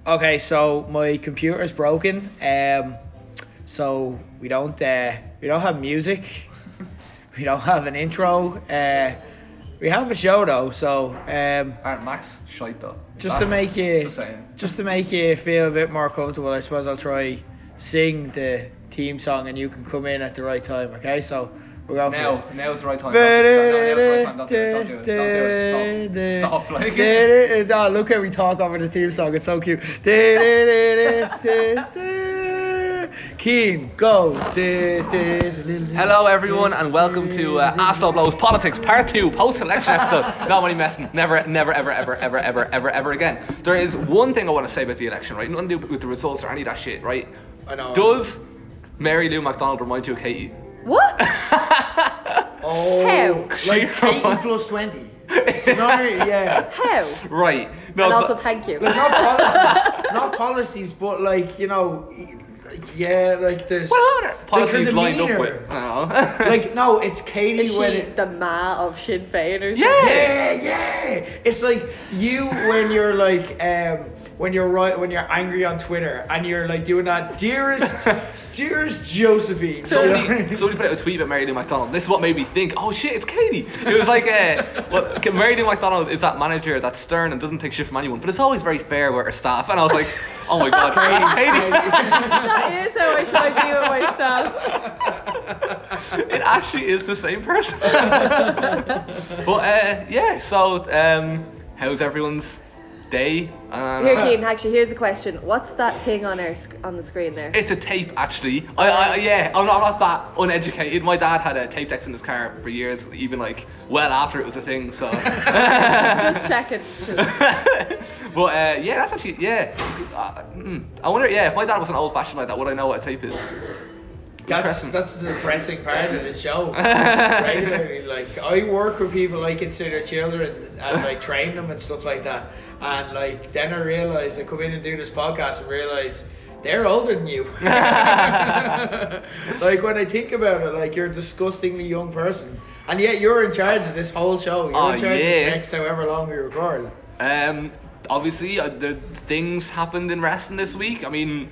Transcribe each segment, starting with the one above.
Okay, so my computer's broken. So we don't have music. We don't have an intro. We have a show though. So Aren't Max shite though? just to make you feel a bit more comfortable, I suppose I'll try sing the theme song and you can come in at the right time. Okay, so we'll go for it. Now's the right time. Don't do it. Stop. Like. Oh, look how we talk over the theme song. It's so cute. Cian, go. Hello everyone and welcome to Arsenal Blows Politics Part 2 post-election episode. No money messing, never ever again. There is one thing I want to say about the election, right? Nothing to do with the results or any of that shit, right? I know. Does Mary Lou McDonald remind you of Katie? What? Oh, How? like Katie plus 20. You know what I mean? Yeah. How? Right. No, And also thank you. Like, not policies, but like, you know, yeah, like there's policies like lined up demeanor. with. I don't know. Like, no, it's Katie Is when she it. the ma of Sinn Féin or something? Yeah. It's like you when you're like when you're angry on Twitter and you're like doing that dearest Josephine. Somebody put out a tweet about Mary Lou McDonald. This is what made me think, oh shit, it's Katie. It was like, Mary Lou McDonald is that manager that's stern and doesn't take shit from anyone, but it's always very fair with her staff. And I was like, oh my god, that's Katie. That is how I try to do it myself. It actually is the same person. But yeah, so how's everyone's day? Here, Cian, actually, here's a question. What's that thing on the screen there? It's a tape, actually. I'm not that uneducated. My dad had a tape decks in his car for years, even like well after it was a thing. So Just checking. But yeah, that's actually I wonder, if my dad was an old-fashioned like that, would I know what a tape is? That's the depressing part of the show. Regularly, like I work with people I consider children and like train them and stuff like that. And like then I realise I come in and do this podcast and realise they're older than you. Like when I think about it, like you're a disgustingly young person, and yet you're in charge of this whole show. You're in charge of the next however long we record. Obviously, the things happened in wrestling this week. I mean,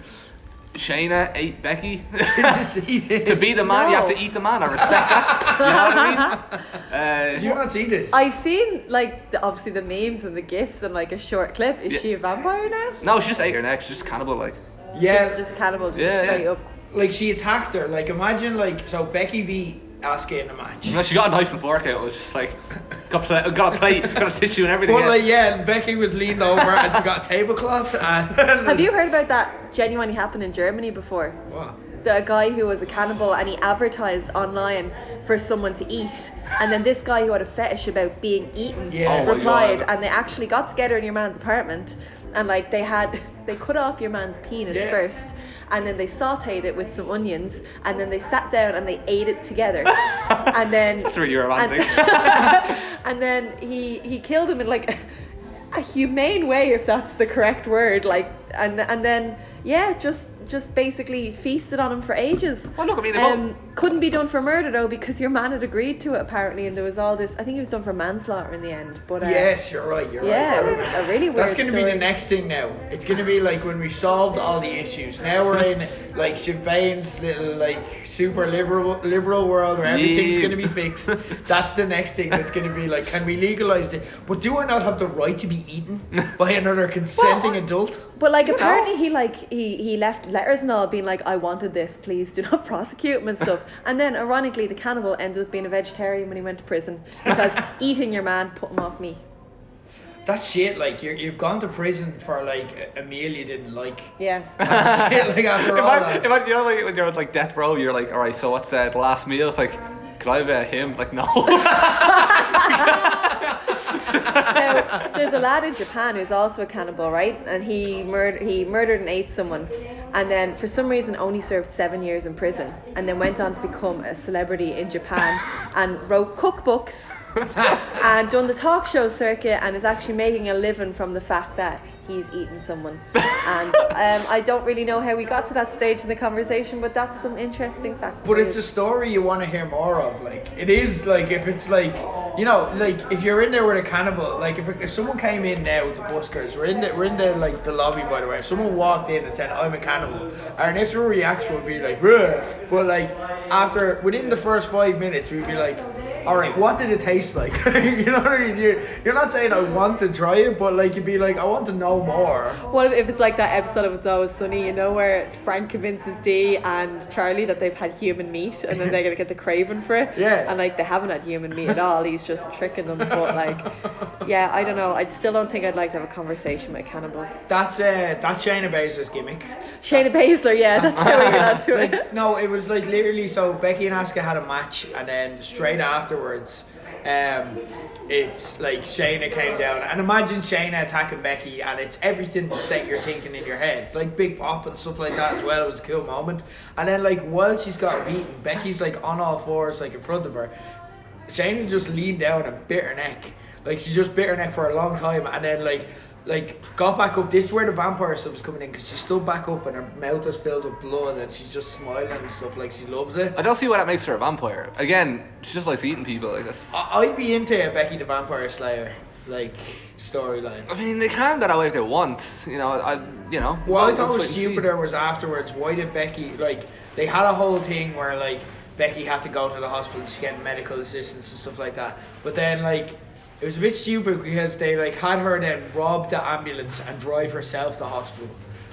Shayna ate Becky. Did you see this? To be the man, you have to eat the man. I respect that. You know what I mean? Did you not see this? I've seen like obviously the memes and the gifs and like a short clip. Is she a vampire now? No, she just ate her neck. She's just cannibal, like. Yeah. Just cannibal, straight up. Like she attacked her. Like imagine like so Becky beat Asuka in a match. No, she got a knife and fork out. It was just like got a plate, got a tissue and everything. But like and Becky was leaned over and she got a tablecloth. And have you heard about that genuinely happened in Germany before? What? The guy who was a cannibal and he advertised online for someone to eat, and then this guy who had a fetish about being eaten replied, and they actually got together in your man's apartment, and like they cut off your man's penis first, and then they sauteed it with some onions, and then they sat down and they ate it together. And then that's really romantic. And then he killed him in like a humane way, if that's the correct word, like, and then just basically feasted on him for ages. Well, look, I mean, couldn't be done for murder though, because your man had agreed to it apparently, and there was all this. I think he was done for manslaughter in the end. But yes, you're right. Yeah, it was a really weird. That's going to be the next thing now. It's going to be like when we've solved all the issues. Now we're in like Sinn Féin's little like super liberal world where everything's going to be fixed. That's the next thing that's going to be like, can we legalise it? But do I not have the right to be eaten by another consenting adult? But like apparently he left letters and all being like, I wanted this, please do not prosecute him and stuff. And then ironically the cannibal ended up being a vegetarian when he went to prison because eating your man put him off meat. That's shit. Like you've gone to prison for like a meal you didn't like. Yeah. That's shit. Like after all that. If you know, like, when you're at like death row, you're like, all right, so what's the last meal? It's like, could I have him? Like, no. Now, there's a lad in Japan who's also a cannibal, right? And he murdered and ate someone, and then for some reason only served 7 years in prison, and then went on to become a celebrity in Japan and wrote cookbooks and done the talk show circuit, and is actually making a living from the fact that he's eaten someone. And I don't really know how we got to that stage in the conversation, but that's some interesting facts. But it's a story you want to hear more of. Like it is like if it's like you know, like if you're in there with a cannibal, like if someone came in now with the buskers, we're in the like the lobby by the way. If someone walked in and said I'm a cannibal, our initial reaction would be like, "Bleh." But like within the first 5 minutes, we'd be like, all right, what did it taste like? You know what I mean? You're not saying I want to try it, but like you'd be like, I want to know more. What if it's like that episode of It's Always Sunny, you know, where Frank convinces Dee and Charlie that they've had human meat and then they're gonna get the craving for it. Yeah. And like they haven't had human meat at all. He's just tricking them. But like, yeah, I don't know. I still don't think I'd like to have a conversation with a cannibal. That's Shayna Baszler's gimmick. Shayna Baszler, yeah, that's how we got onto it. Like, no, it was like literally. So Becky and Asuka had a match, and then straight afterwards, it's like Shayna came down, and imagine Shayna attacking Becky, and it's everything that you're thinking in your head, like big pop and stuff like that as well. It was a cool moment, and then like while she's got beaten, Becky's like on all fours, like in front of her. Shayna just leaned down and bit her neck, like she just bit her neck for a long time, and then like got back up. This is where the vampire stuff is coming in, because she stood back up and her mouth is filled with blood and she's just smiling and stuff, like she loves it. I don't see why that makes her a vampire. Again, she just likes eating people, I guess. I'd be into a Becky the Vampire Slayer like storyline. I mean, they can go that way if they want, you know. What I thought was stupider was afterwards, why did Becky, like, they had a whole thing where like Becky had to go to the hospital to get medical assistance and stuff like that, but then like it was a bit stupid because they like had her then rob the ambulance and drive herself to hospital.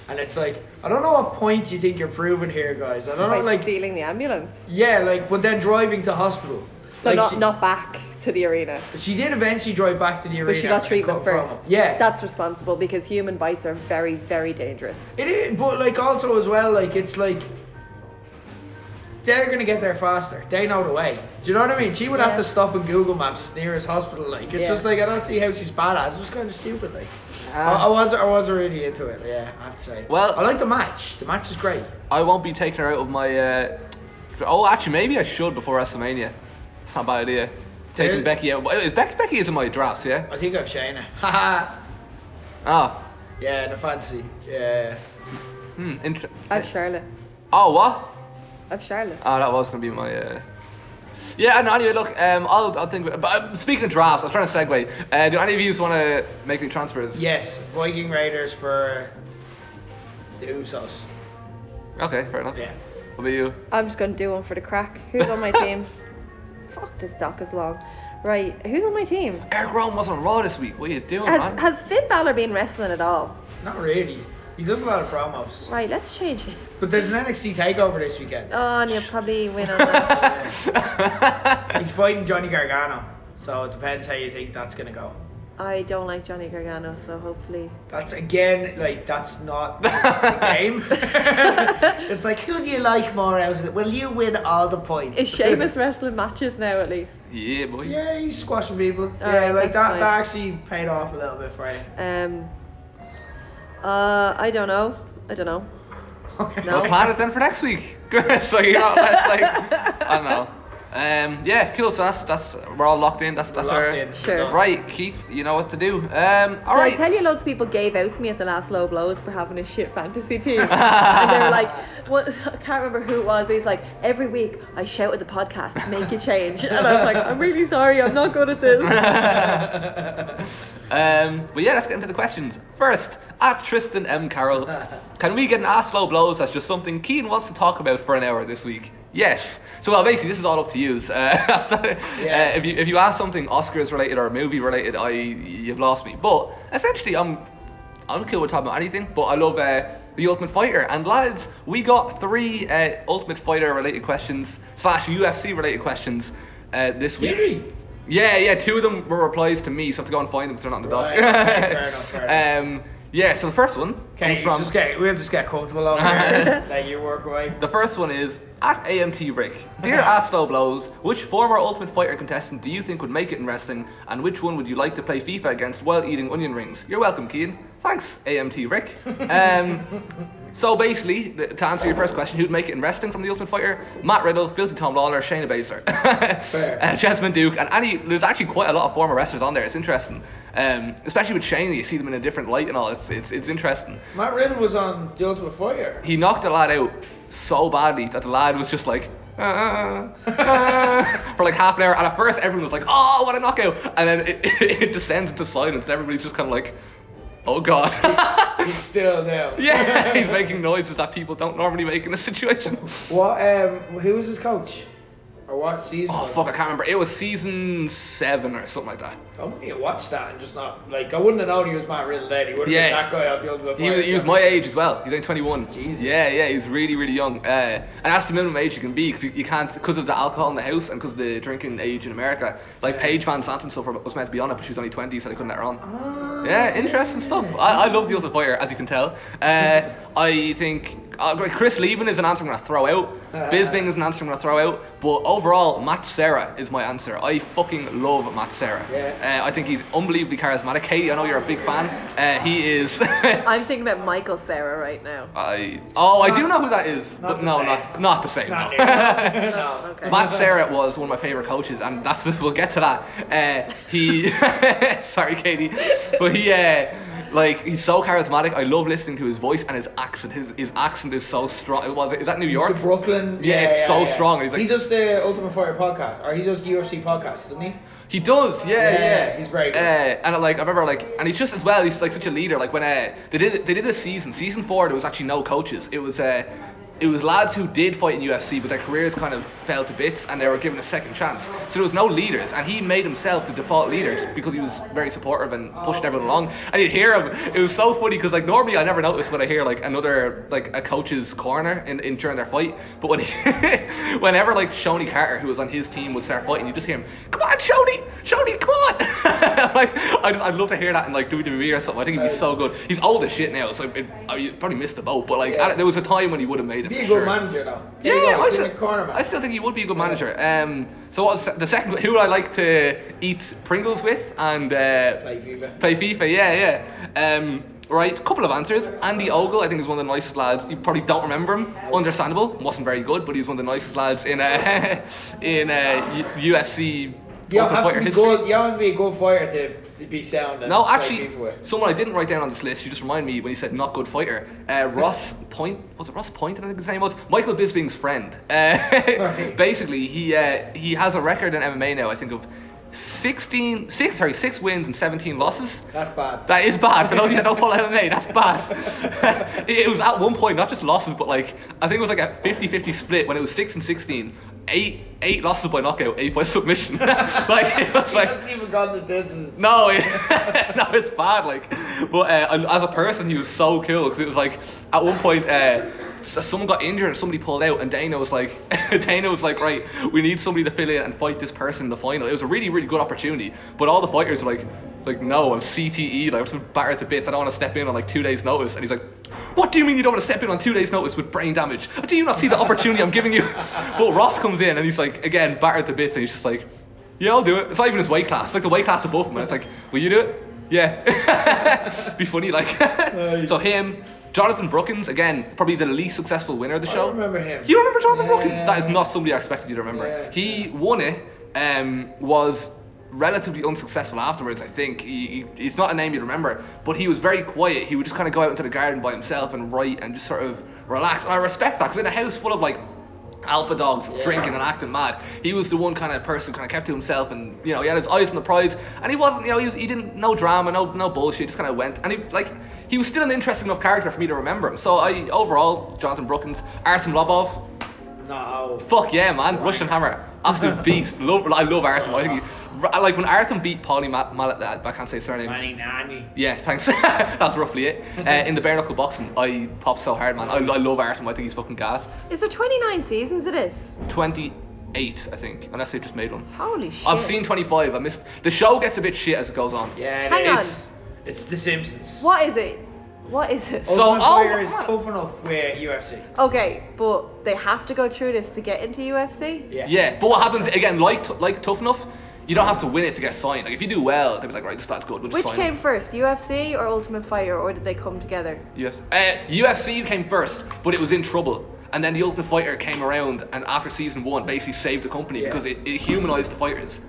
And it's like, I don't know what point you think you're proving here, guys. I don't know, like stealing the ambulance. Yeah, like, but then driving to hospital. So like not back to the arena. She did eventually drive back to the arena. But she got treatment first. Yeah. That's responsible, because human bites are very, very dangerous. It is, but like also as well, like it's like they're gonna get there faster. They know the way. Do you know what I mean? She would have to stop in Google Maps nearest hospital. Like it's just like, I don't see how she's badass. It's just kind of stupid. Like I was really into it. Yeah, I have to say. Well, I like the match. The match is great. I won't be taking her out of my. Actually, maybe I should before WrestleMania. It's not a bad idea. Taking Becky out. Becky is in my drafts, yeah. I think I've Shayna. Haha. Oh. Yeah, in the fantasy. Yeah. I've Charlotte. Oh, what? I've Charlotte. Oh, that was gonna be my. Yeah, and anyway, look, I'll think. But speaking of drafts, I was trying to segue. Do any of you want to make any transfers? Yes, Viking Raiders for the Usos. Okay, fair enough. Yeah. What about you? I'm just gonna do one for the crack. Who's on my team? Fuck, this doc is long. Right, who's on my team? Eric Rowan was on Raw this week. What are you doing, man? Has Finn Balor been wrestling at all? Not really. He does a lot of promos. Right, let's change it. But there's an NXT takeover this weekend. Oh, and you'll probably win on that. He's fighting Johnny Gargano, so it depends how you think that's gonna go. I don't like Johnny Gargano, so hopefully. That's again, like, that's not the game. It's like, who do you like more out of it? Well, you win all the points. Is Sheamus wrestling matches now at least? Yeah, boy. Yeah, he's squashing people. Alright, like that's that actually paid off a little bit for him. I don't know. Okay. No. We'll plan it then for next week. So you're not like, I don't know. Yeah, cool. So that's we're all locked in. That's Locked our in. Sure. Right, Keith. You know what to do. All Did I right. tell you loads of people gave out to me at the last Low Blows for having a shit fantasy team? And they were like, what, I can't remember who it was, but he's like, every week I shout at the podcast to make you change. And I was like, I'm really sorry, I'm not good at this. But yeah, let's get into the questions. First, at Tristan M. Carroll, can we get an Ask Low Blows as just something Cian wants to talk about for an hour this week? Yes. So well, basically, this is all up to you. If you ask something Oscars related or movie related, you've lost me. But essentially, I'm cool with talking about anything. But I love the Ultimate Fighter. And lads, we got 3 Ultimate Fighter related questions / UFC related questions this week. Did we? Yeah. 2 of them were replies to me, so I have to go and find them because they're not in the doc. Right, fair enough. Yeah. So the first one comes from. We'll just get comfortable over here. Let you work away. The first one is at AMT Rick. Dear Ask Low Blows, which former Ultimate Fighter contestant do you think would make it in wrestling, and which one would you like to play FIFA against while eating onion rings? You're welcome, Cian. Thanks, AMT Rick. So basically, to answer your first question, who'd make it in wrestling from the Ultimate Fighter? Matt Riddle, Filthy Tom Lawler, Shayna Baszler, Jessamine Duke, and there's actually quite a lot of former wrestlers on there. It's interesting. Especially with Shayna, you see them in a different light and all. It's interesting. Matt Riddle was on The Ultimate Fighter. He knocked the lad out so badly that the lad was just like, for like half an hour, and at first everyone was like, oh, what a knockout, and then it descends into silence, and everybody's just kind of like, oh god. He's still there. Yeah, he's making noises that people don't normally make in a situation. What? Who was his coach? Or what season? Oh fuck, I can't remember. It was season 7 or something like that. I wouldn't have watched that and just not like I wouldn't have known he was Matt Riddle then. He would have been that guy off the Ultimate Fighter. He was my age as well. He's only 21. Jesus. Yeah, he's really, really young. And that's the minimum age you can be because you can't, because of the alcohol in the house and because of the drinking age in America. Like Paige Van Sant and stuff was meant to be on it, but she was only 20, so they couldn't let her on. Yeah, interesting stuff. I love the Ultimate Fighter, as you can tell. I think Chris Lieben is an answer I'm going to throw out. Bisping is an answer I'm going to throw out. But overall, Matt Serra is my answer. I fucking love Matt Serra. Yeah. I think he's unbelievably charismatic. Katie, I know you're a big fan. He is. I'm thinking about Michael Serra right now. I do know who that is. But no, not the same. No. No. Okay. Matt Serra was one of my favourite coaches, and we'll get to that. He, sorry, Katie, but he's so charismatic. I love listening to his voice and his accent. His accent is so strong. Is that New York? The Brooklyn. Yeah, it's so strong. He does the Ultimate Fighter podcast, or he does the UFC podcast, doesn't he? He does, yeah. He's very good. And I remember and he's just as well. He's like such a leader. Like when they did a season 4, there was actually no coaches. It was lads who did fight in UFC, but their careers kind of fell to bits and they were given a second chance. So there was no leaders, and he made himself the default leader because he was very supportive and pushed everyone along. And you'd hear him. It was so funny because like normally I never notice when I hear like another like a coach's corner in during their fight, but whenever like Shoney Carter, who was on his team, would start fighting, you just hear him, come on Shoney, come on. Like I'd love to hear that in like WWE or something. I think he'd be so good. He's old as shit now, so you probably missed the boat, but like there was a time when he would have made it. Be a good manager though. I still think he would be a good manager. So what was the second? Who would I like to eat Pringles with and play FIFA? Yeah. Right, couple of answers. Andy Ogle, I think, is one of the nicest lads. You probably don't remember him. Understandable. Wasn't very good, but he's one of the nicest lads in UFC. You don't have to be good. You don't have to be a good fighter to be sound. No, actually, someone I didn't write down on this list. You just remind me when he said not good fighter. Ross Point. Was it Ross Point? I think his name was Michael Bisping's friend. Basically, he has a record in MMA now. I think of 6 wins and 17 losses. That's bad. That is bad for those of you that don't follow MMA. That's bad. It was at one point not just losses, but like I think it was like a 50-50 split when it was 6 and 16. 8 losses by knockout, 8 by submission. Like it was like. He hasn't even gone the distance. No, it's bad. Like, but as a person, he was so cool because it was like at one point. Someone got injured and somebody pulled out, and Dana was like, right, we need somebody to fill in and fight this person in the final. It was a really, really good opportunity, but all the fighters were like, no, I'm CTE, like I'm battered to bits. I don't want to step in on like 2 days' notice. And he's like, what do you mean you don't want to step in on 2 days' notice with brain damage? Do you not see the opportunity I'm giving you? But Ross comes in and he's like, again, battered to bits, and he's just like, yeah, I'll do it. It's not even his weight class. It's like the weight class above him, and it's like, will you do it? Yeah. Be funny, like. So him. Jonathan Brookins, again, probably the least successful winner of the show. I remember him. You remember Jonathan Brookins? That is not somebody I expected you to remember. Yeah. He won it, was relatively unsuccessful afterwards, I think. He's not a name you'd remember, but he was very quiet. He would just kind of go out into the garden by himself and write and just sort of relax. And I respect that, because in a house full of like alpha dogs drinking and acting mad, he was the one kind of person kind of kept to himself, and he had his eyes on the prize, and he wasn't, he didn't, no drama, no bullshit, just kind of went, and he was still an interesting enough character for me to remember him. So overall, Jonathan Brookins. Artem Lobov. No. Fuck yeah, man. Russian Hammer. Absolute beast. I love Artem. I think like when Artem beat Paulie I can't say his surname. Nani. Yeah, thanks. That's roughly it. In the bare knuckle boxing, I popped so hard, man. I love Artem. I think he's fucking gas. Is there 29 seasons? It is. 28, I think, unless they just made one. Holy shit. I've seen 25. I missed. The show gets a bit shit as it goes on. Yeah, it Hang is. on. It's The Simpsons. What is it? Ultimate Fighter is tough enough with UFC. Okay, but they have to go through this to get into UFC? Yeah, but what happens, again, like Tough Enough, you don't have to win it to get signed. Like, if you do well, they'll be like, right, that's good, we'll just Which sign came him. first, UFC or Ultimate Fighter, or did they come together? UFC came first, but it was in trouble. And then the Ultimate Fighter came around, and after season 1, basically saved the company because it humanized the fighters.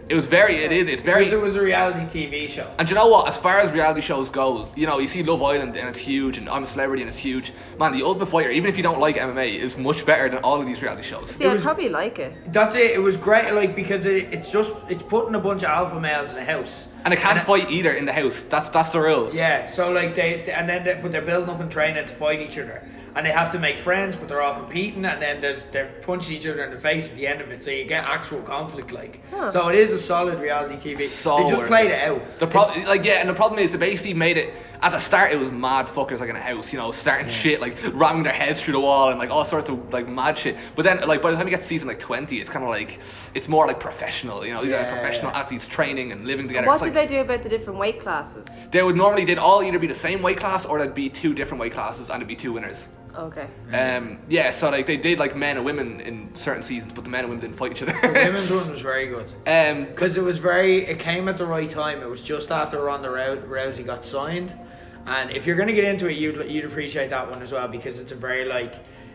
It was very. It's very. Because it was a reality TV show. And do you know what? As far as reality shows go, you know, you see Love Island and it's huge, and I'm a Celebrity and it's huge. Man, The Ultimate Fighter, even if you don't like MMA, is much better than all of these reality shows. See, I'd probably like it. That's it. It was great, like, because it's putting a bunch of alpha males in a house. And they can't fight either in the house. That's the rule. Yeah. So like but they're building up and training to fight each other. And they have to make friends, but they're all competing, and then they're punching each other in the face at the end of it, so you get actual conflict, like. Huh. So it is a solid reality TV. So they just played it out. And the problem is they basically made it. At the start, it was mad fuckers like in a house, you know, starting shit, like ramming their heads through the wall and like all sorts of like mad shit. But then, like by the time you get to season like 20, it's kind of like it's more like professional, you know. These are like professional athletes training and living together. What did they do about the different weight classes? They'd all either be the same weight class or there'd be 2 different weight classes and there'd be 2 winners. Okay. So like they did like men and women in certain seasons, but the men and women didn't fight each other. The women's one was very good. Because it came at the right time. It was just after Ronda Rousey got signed, and if you're gonna get into it, you'd appreciate that one as well, because it's a very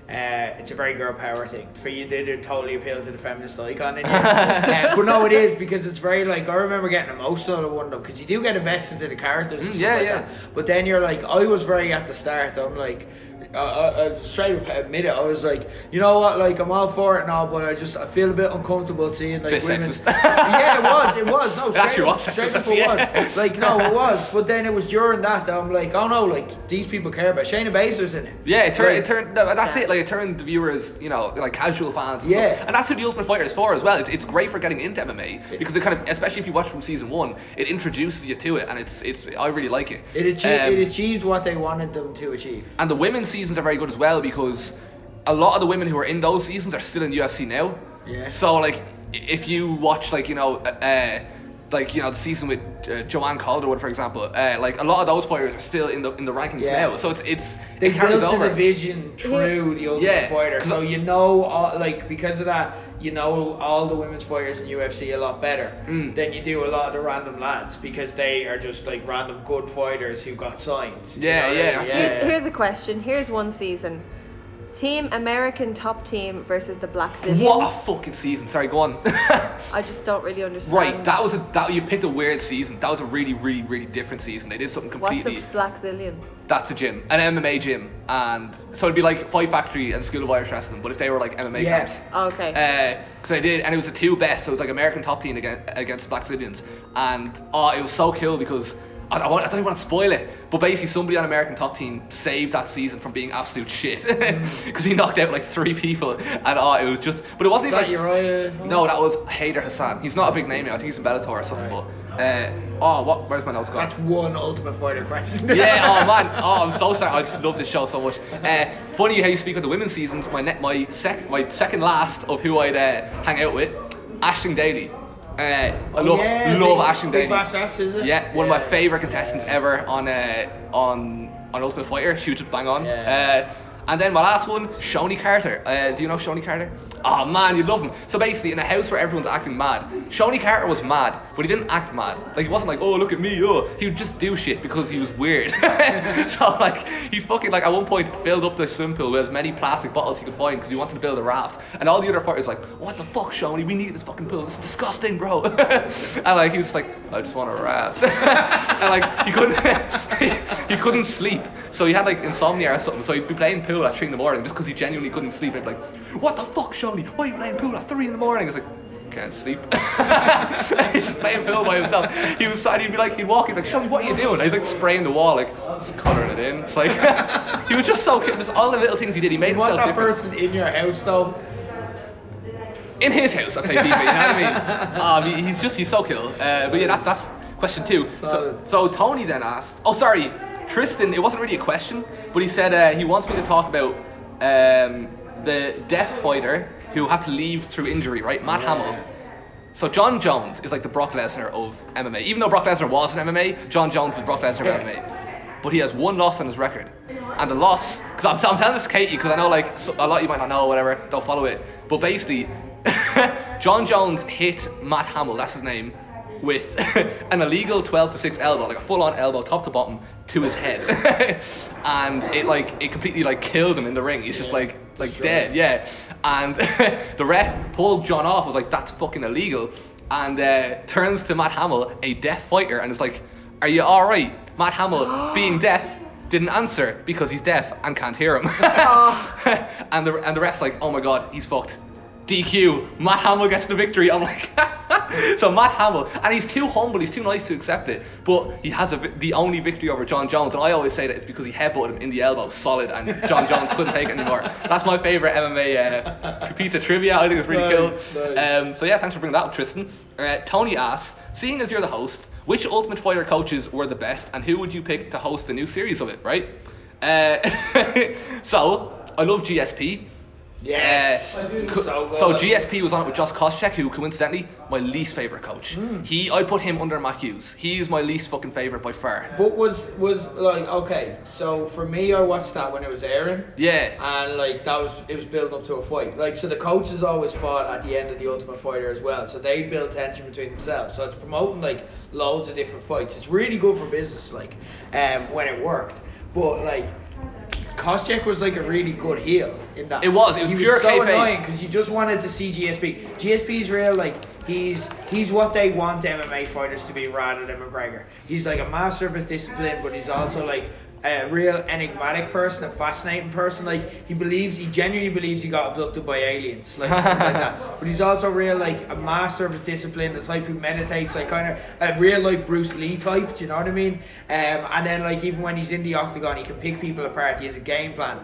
it's a very girl power thing. For you, they did totally appeal to the feminist icon in you. But no, it is, because it's very like, I remember getting emotional at one of them, because you do get invested in the characters. And stuff like that. But then you're like, I was very at the start. I'm like. I straight up admit it. I was like, you know what, like I'm all for it and all, but I feel a bit uncomfortable seeing like women. Yeah, it was. No, straight up it was. Like no, it was. But then it was during that I'm like, oh no, like these people care about. Shayna Baszler's in it. Yeah, it turned. That's it. Like it turned the viewers, you know, like casual fans. And stuff. And that's who the Ultimate Fighter is for as well. It's great for getting into MMA because it kind of, especially if you watch from season 1, it introduces you to it, and it's I really like it. It achieved what they wanted them to achieve. And the women's seasons are very good as well, because a lot of the women who are in those seasons are still in UFC now. Yeah. So like if you watch like the season with Joanne Calderwood, for example, like a lot of those fighters are still in the rankings now. So they carries built over. the division through the Ultimate Fighter, so you know, because of that, you know all the women's fighters in UFC a lot better than you do a lot of the random lads, because they are just like random good fighters who got signed. Here's a question. Here's one season. Team American top team versus the Black Zillions. What a fucking season. Sorry, go on. I just don't really understand. Right, you picked a weird season. That was a really, really, really different season. They did something completely. What's the Black Zillion? That's a gym, an MMA gym, and so it'd be like Fight Factory and School of Irish Wrestling, but if they were like MMA camps. Oh, okay. So they did, and it was the 2 best. So it was like American top team against Black Zillions, and it was so cool because. I don't even want to spoil it, but basically somebody on American Top Team saved that season from being absolute shit because he knocked out like 3 people, and it was just. But it wasn't even. Uriah? No, that was Haider Hassan. He's not a big name now. I think he's in Bellator or something. Right. But where's my notes gone? That's one Ultimate Fighter question. Yeah. Oh man. I'm so sorry. I just love this show so much. Funny how you speak of the women's seasons. My second last of who I'd hang out with, Aisling Daly. I love Aisling Daly. Ass, is it? Yeah, one of my favourite contestants ever on Ultimate Fighter. She was just bang on. And then my last one, Shoney Carter. Do you know Shoney Carter? Oh man, you'd love him. So basically, in a house where everyone's acting mad, Shoney Carter was mad, but he didn't act mad. Like, he wasn't like, oh look at me, oh. He would just do shit because he was weird. So like, he fucking like at one point filled up the swimming pool with as many plastic bottles he could find because he wanted to build a raft. And all the other fighters like, what the fuck, Shoney? We need this fucking pool. It's disgusting, bro. And like, he was like, I just want a raft. And like, he couldn't sleep. So he had like insomnia or something, so he'd be playing pool at 3 in the morning just because he genuinely couldn't sleep. And he'd be like, what the fuck, Shoney? Why are you playing pool at 3 in the morning? He's like, can't sleep. He's just playing pool by himself. He was sad, he'd walk, he'd be like, Shoney, what are you doing? And he's like spraying the wall, like, just colouring it in. It's like, he was just so cute. Just all the little things he did, he made himself different. You want that person in your house though? In his house, okay, FIFA, you know what I mean? He's so cool. But yeah, that's question 2. So Tony then asked, Tristan, it wasn't really a question, but he said he wants me to talk about the deaf fighter who had to leave through injury, right? Matt Hamill. So John Jones is like the Brock Lesnar of MMA. Even though Brock Lesnar was in MMA, John Jones is Brock Lesnar of MMA. But he has 1 loss on his record. And the loss, because I'm telling this to Katie, because I know like a lot of you might not know, whatever, don't follow it. But basically, John Jones hit Matt Hamill, that's his name, with an illegal 12-6 elbow, like a full-on elbow, top to bottom, to his head. And it completely killed him in the ring. He's just like dead, yeah. And the ref pulled John off, was like, that's fucking illegal. and turns to Matt Hamill, a deaf fighter, and is like, "Are you all right?" Matt Hamill, being deaf, didn't answer because he's deaf and can't hear him. and the ref's like, "Oh my god, he's fucked." DQ. Matt Hamill gets the victory. I'm like, so Matt Hamill, and he's too humble, he's too nice to accept it, but he has the only victory over John Jones, and I always say that it's because he headbutted him in the elbow solid, and John Jones couldn't take it anymore. That's my favourite MMA piece of trivia. I think it's really cool. Nice. So yeah, thanks for bringing that up, Tristan. Tony asks, seeing as you're the host, which Ultimate Fighter coaches were the best, and who would you pick to host the new series of it, right? So, I love GSP. Yes. So GSP was on it with Josh Koscheck, who coincidentally my least favourite coach. I put him under Matt Hughes. He's my least fucking favourite by far. But was like, okay, so for me, I watched that when it was airing. Yeah. And like it was building up to a fight. Like, so the coaches always fought at the end of the Ultimate Fighter as well. So they build tension between themselves. So it's promoting like loads of different fights. It's really good for business, like, when it worked. But like, Koscheck was like a really good heel in that. It was he pure was so kayfabe. annoying because you just wanted to see GSP. GSP's real, like, he's what they want MMA fighters to be rather than McGregor. He's like a master of his discipline, but he's also like a real enigmatic person, a fascinating person. Like, he genuinely believes he got abducted by aliens, like something like that. But he's also real, like, a master of his discipline, the type who meditates, like kind of a real like Bruce Lee type. Do you know what I mean? And then like even when he's in the octagon, he can pick people apart. He has a game plan.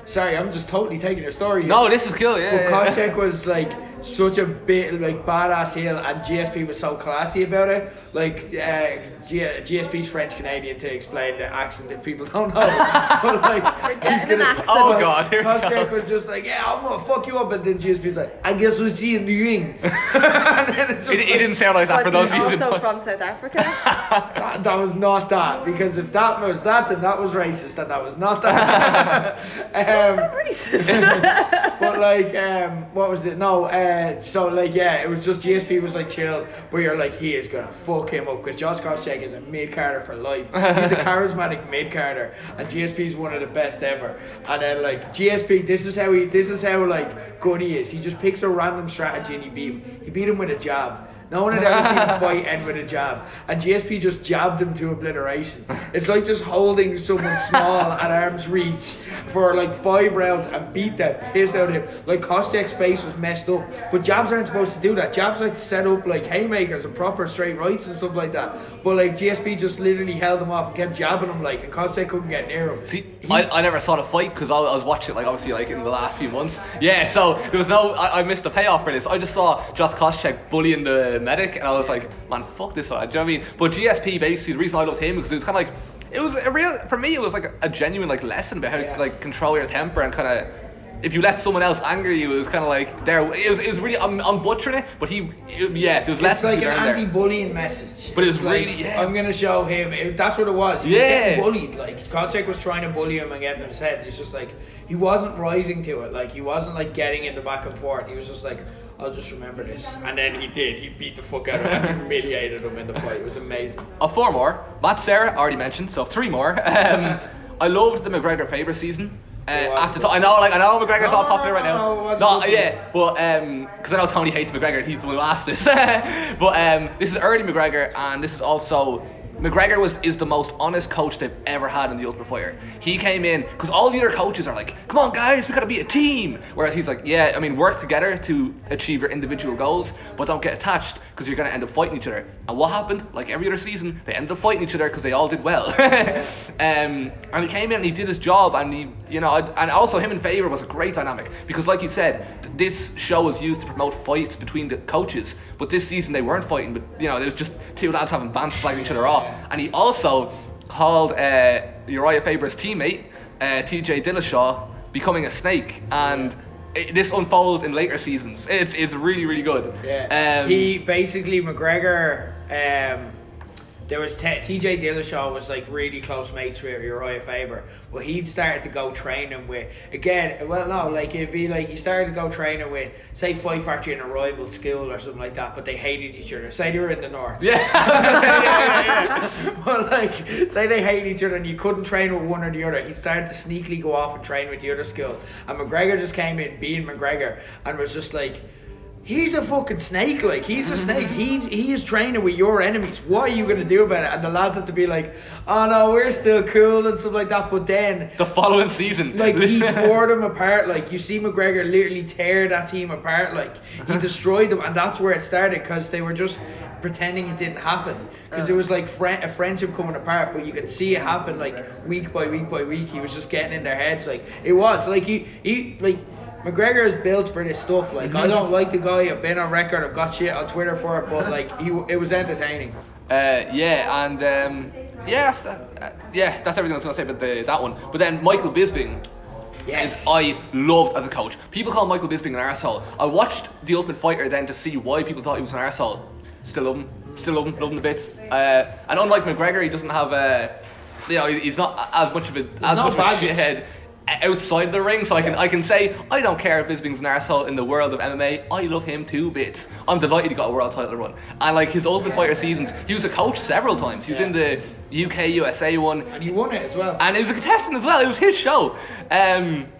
Sorry, I'm just totally taking your story. No, this is cool. Yeah. But Koscheck was like such a bit like badass heel, and GSP was so classy about it. Like GSP's French Canadian, to explain the accent if people don't know. But like, he's gonna. Oh god. Koscheck was just like, yeah, I'm gonna fuck you up, and then GSP's like, I guess we'll see you in the ring. It didn't sound like that for those of you. He's also from South Africa. That was not that, because if that was that, then that was racist, and that was not that. But like, what was it? No, so like, yeah, it was just GSP was like chilled, but you're like, he is gonna fuck him up, because Josh Koscheck is a mid-carder for life. He's a charismatic mid-carder, and GSP's one of the best ever. And then like GSP, this is how like good he is. He just picks a random strategy and he beat him with a jab. No one had ever seen a fight end with a jab, and GSP just jabbed him to obliteration. It's like just holding someone small at arm's reach for like 5 rounds and beat the piss out of him. Like, Koscheck's face was messed up, but jabs aren't supposed to do that. Jabs like to set up like haymakers and proper straight rights and stuff like that. But like, GSP just literally held him off and kept jabbing him, like, and Koscheck couldn't get near him. See, I never saw the fight because I was watching it, like, obviously, like, in the last few months. Yeah, so there was I missed the payoff for this. I just saw Josh Koscheck bullying the medic, and I was like, man, fuck this guy. Do you know what I mean? But GSP, basically, the reason I loved him was because it was kind of like, it was a real, for me, it was like a genuine like lesson about how to like control your temper, and kind of, if you let someone else anger you, it was kind of like there. It was really, I'm butchering it, but there was lessons. It's like an anti-bullying message. But it's like, really, I'm gonna show him. That's what it was. He was getting bullied. Like, Koscheck was trying to bully him and get in his head. It's just like, he wasn't rising to it. Like, he wasn't like getting in the back and forth. He was just like, I'll just remember this. And then he did. He beat the fuck out of him and humiliated him in the fight. It was amazing. 4 more. Matt Serra already mentioned, so 3 more. I loved the McGregor Faber season. At the time, I know McGregor's all popular right now. But because I know Tony hates McGregor, he's the one who asked this. But this is early McGregor, and this is also, McGregor is the most honest coach they've ever had in the Ultimate Fighter. He came in, because all the other coaches are like, come on guys, we gotta be a team. Whereas he's like, yeah, I mean, work together to achieve your individual goals, but don't get attached, because you're gonna end up fighting each other. And what happened? Like every other season, they ended up fighting each other because they all did well. And he came in and he did his job, and he, you know, and also him in Faber was a great dynamic, because like you said, this show was used to promote fights between the coaches, but this season they weren't fighting, but you know, there was just 2 lads having bands slagging each other off. And he also called Uriah Faber's teammate, TJ Dillashaw, becoming a snake, and this unfolds in later seasons. It's really, really good. Yeah. He basically, McGregor, there was TJ Dillashaw was like really close mates with Uriah Faber, but he'd started to go training with, it'd be like he started to go training with, say, Fight Factory in a rival school or something like that, but they hated each other. Say they were in the north. Yeah. But like, say they hated each other and you couldn't train with one or the other, he started to sneakily go off and train with the other school. And McGregor just came in being McGregor and was just like, he's a fucking snake, like, he's a snake. He is training with your enemies. What are you going to do about it? And the lads have to be like, oh no, we're still cool and stuff like that. But then the following season, like, he tore them apart. Like, you see McGregor literally tear that team apart. Like, he destroyed them, and that's where it started, because they were just pretending it didn't happen, because it was like a friendship coming apart, but you could see it happen, like, week by week by week. He was just getting in their heads. Like, it was like he like, McGregor is built for this stuff. Like, I don't like the guy. I've been on record. I've got shit on Twitter for it, but like, it was entertaining. That's everything I was gonna say about that one. But then Michael Bisping, Yes. I loved as a coach. People call Michael Bisping an arsehole. I watched The Ultimate Fighter then to see why people thought he was an arsehole. Still love him to bits. And unlike McGregor, he doesn't have he's not as much of a shithead outside the ring, so I can say I don't care if Bisping's an arsehole in the world of MMA. I love him too bits. I'm delighted he got a world title run, and like his Ultimate Fighter seasons, he was a coach several times. He was in the UK USA one, and he won it as well. And he was a contestant as well. It was his show.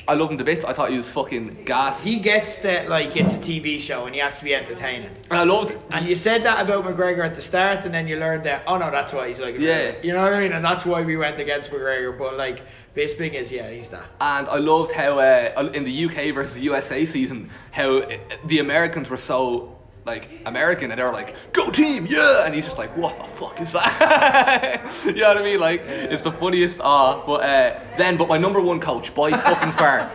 I loved him to bits. I thought he was fucking gas. He gets that, like, it's a TV show and he has to be entertaining. And I loved it. And you said that about McGregor at the start, and then you learned that, oh no, that's why he's like, you know what I mean? And that's why we went against McGregor. But like, Bisping is, he's that. And I loved how in the UK versus the USA season, how the Americans were so like American, and they were like, go team, yeah, and he's just like, what the fuck is that? You know what I mean? Like, it's the funniest. But my number one coach by far,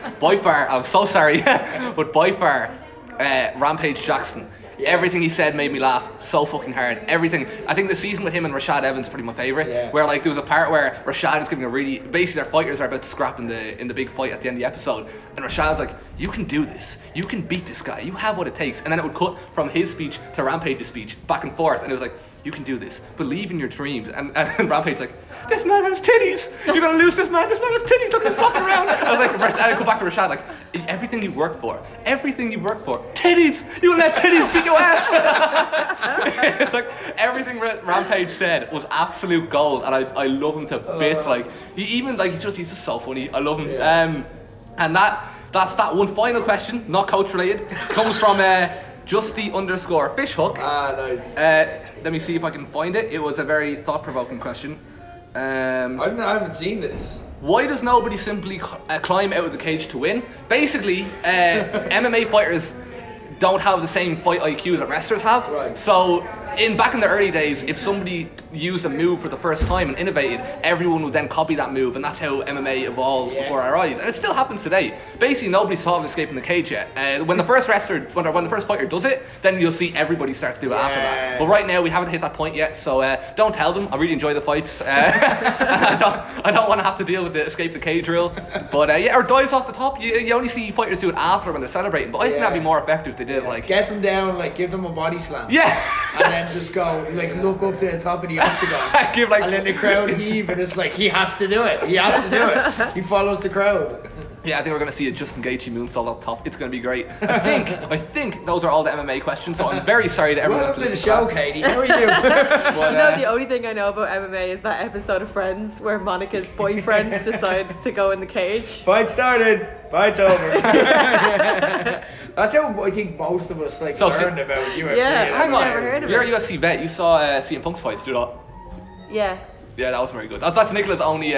I'm so sorry, but by far, Rampage Jackson. Yes. Everything he said made me laugh so fucking hard. Everything. I think the season with him and Rashad Evans is probably my favourite. Yeah. Where like there was a part where Rashad is giving basically their fighters are about to scrap in the big fight at the end of the episode, and Rashad's like, you can do this. You can beat this guy. You have what it takes. And then it would cut from his speech to Rampage's speech, back and forth, and it was like, you can do this. Believe in your dreams. And Rampage's like, this man has titties. You're gonna lose this man. This man has titties. Look at him walking around. I was like, and I go back to Rashad like, everything you worked for, titties. You let titties beat your ass. It's like everything Rampage said was absolute gold, and I love him to bits. Like he's just so funny. I love him. Yeah. And that's that one final question, not coach related, comes from Justy_fishhook. Ah, nice. Let me see if I can find it. It was a very thought-provoking question. I haven't seen this. Why does nobody simply climb out of the cage to win? Basically, MMA fighters don't have the same fight IQ that wrestlers have. Right. So back in the early days, if somebody used a move for the first time and innovated, everyone would then copy that move, and that's how MMA evolved before our eyes. And it still happens today. Basically, nobody's thought of escaping the cage yet. When the first fighter does it, then you'll see everybody start to do it after that. But right now, we haven't hit that point yet, so don't tell them. I really enjoy the fights. I don't want to have to deal with the escape the cage rule. But or dives off the top. You only see fighters do it after when they're celebrating. But I think that'd be more effective if they did. Like, get them down, like give them a body slam. Yeah. And then just go, like, look up to the top of the octagon. And then the crowd heave, and it's like, he has to do it. He follows the crowd. Yeah, I think we're going to see a Justin Gaethje moonsault up top. It's going to be great. I think those are all the MMA questions, so I'm very sorry to everyone. Welcome to the show, Katie. How are you? The only thing I know about MMA is that episode of Friends where Monica's boyfriend decides to go in the cage. Fight started. Fight's over. That's how I think most of us learned about UFC. Yeah, I've never heard of it. You're a UFC vet. You saw CM Punk's fights, did you not? Yeah. Yeah, that was very good. That's Nicola's only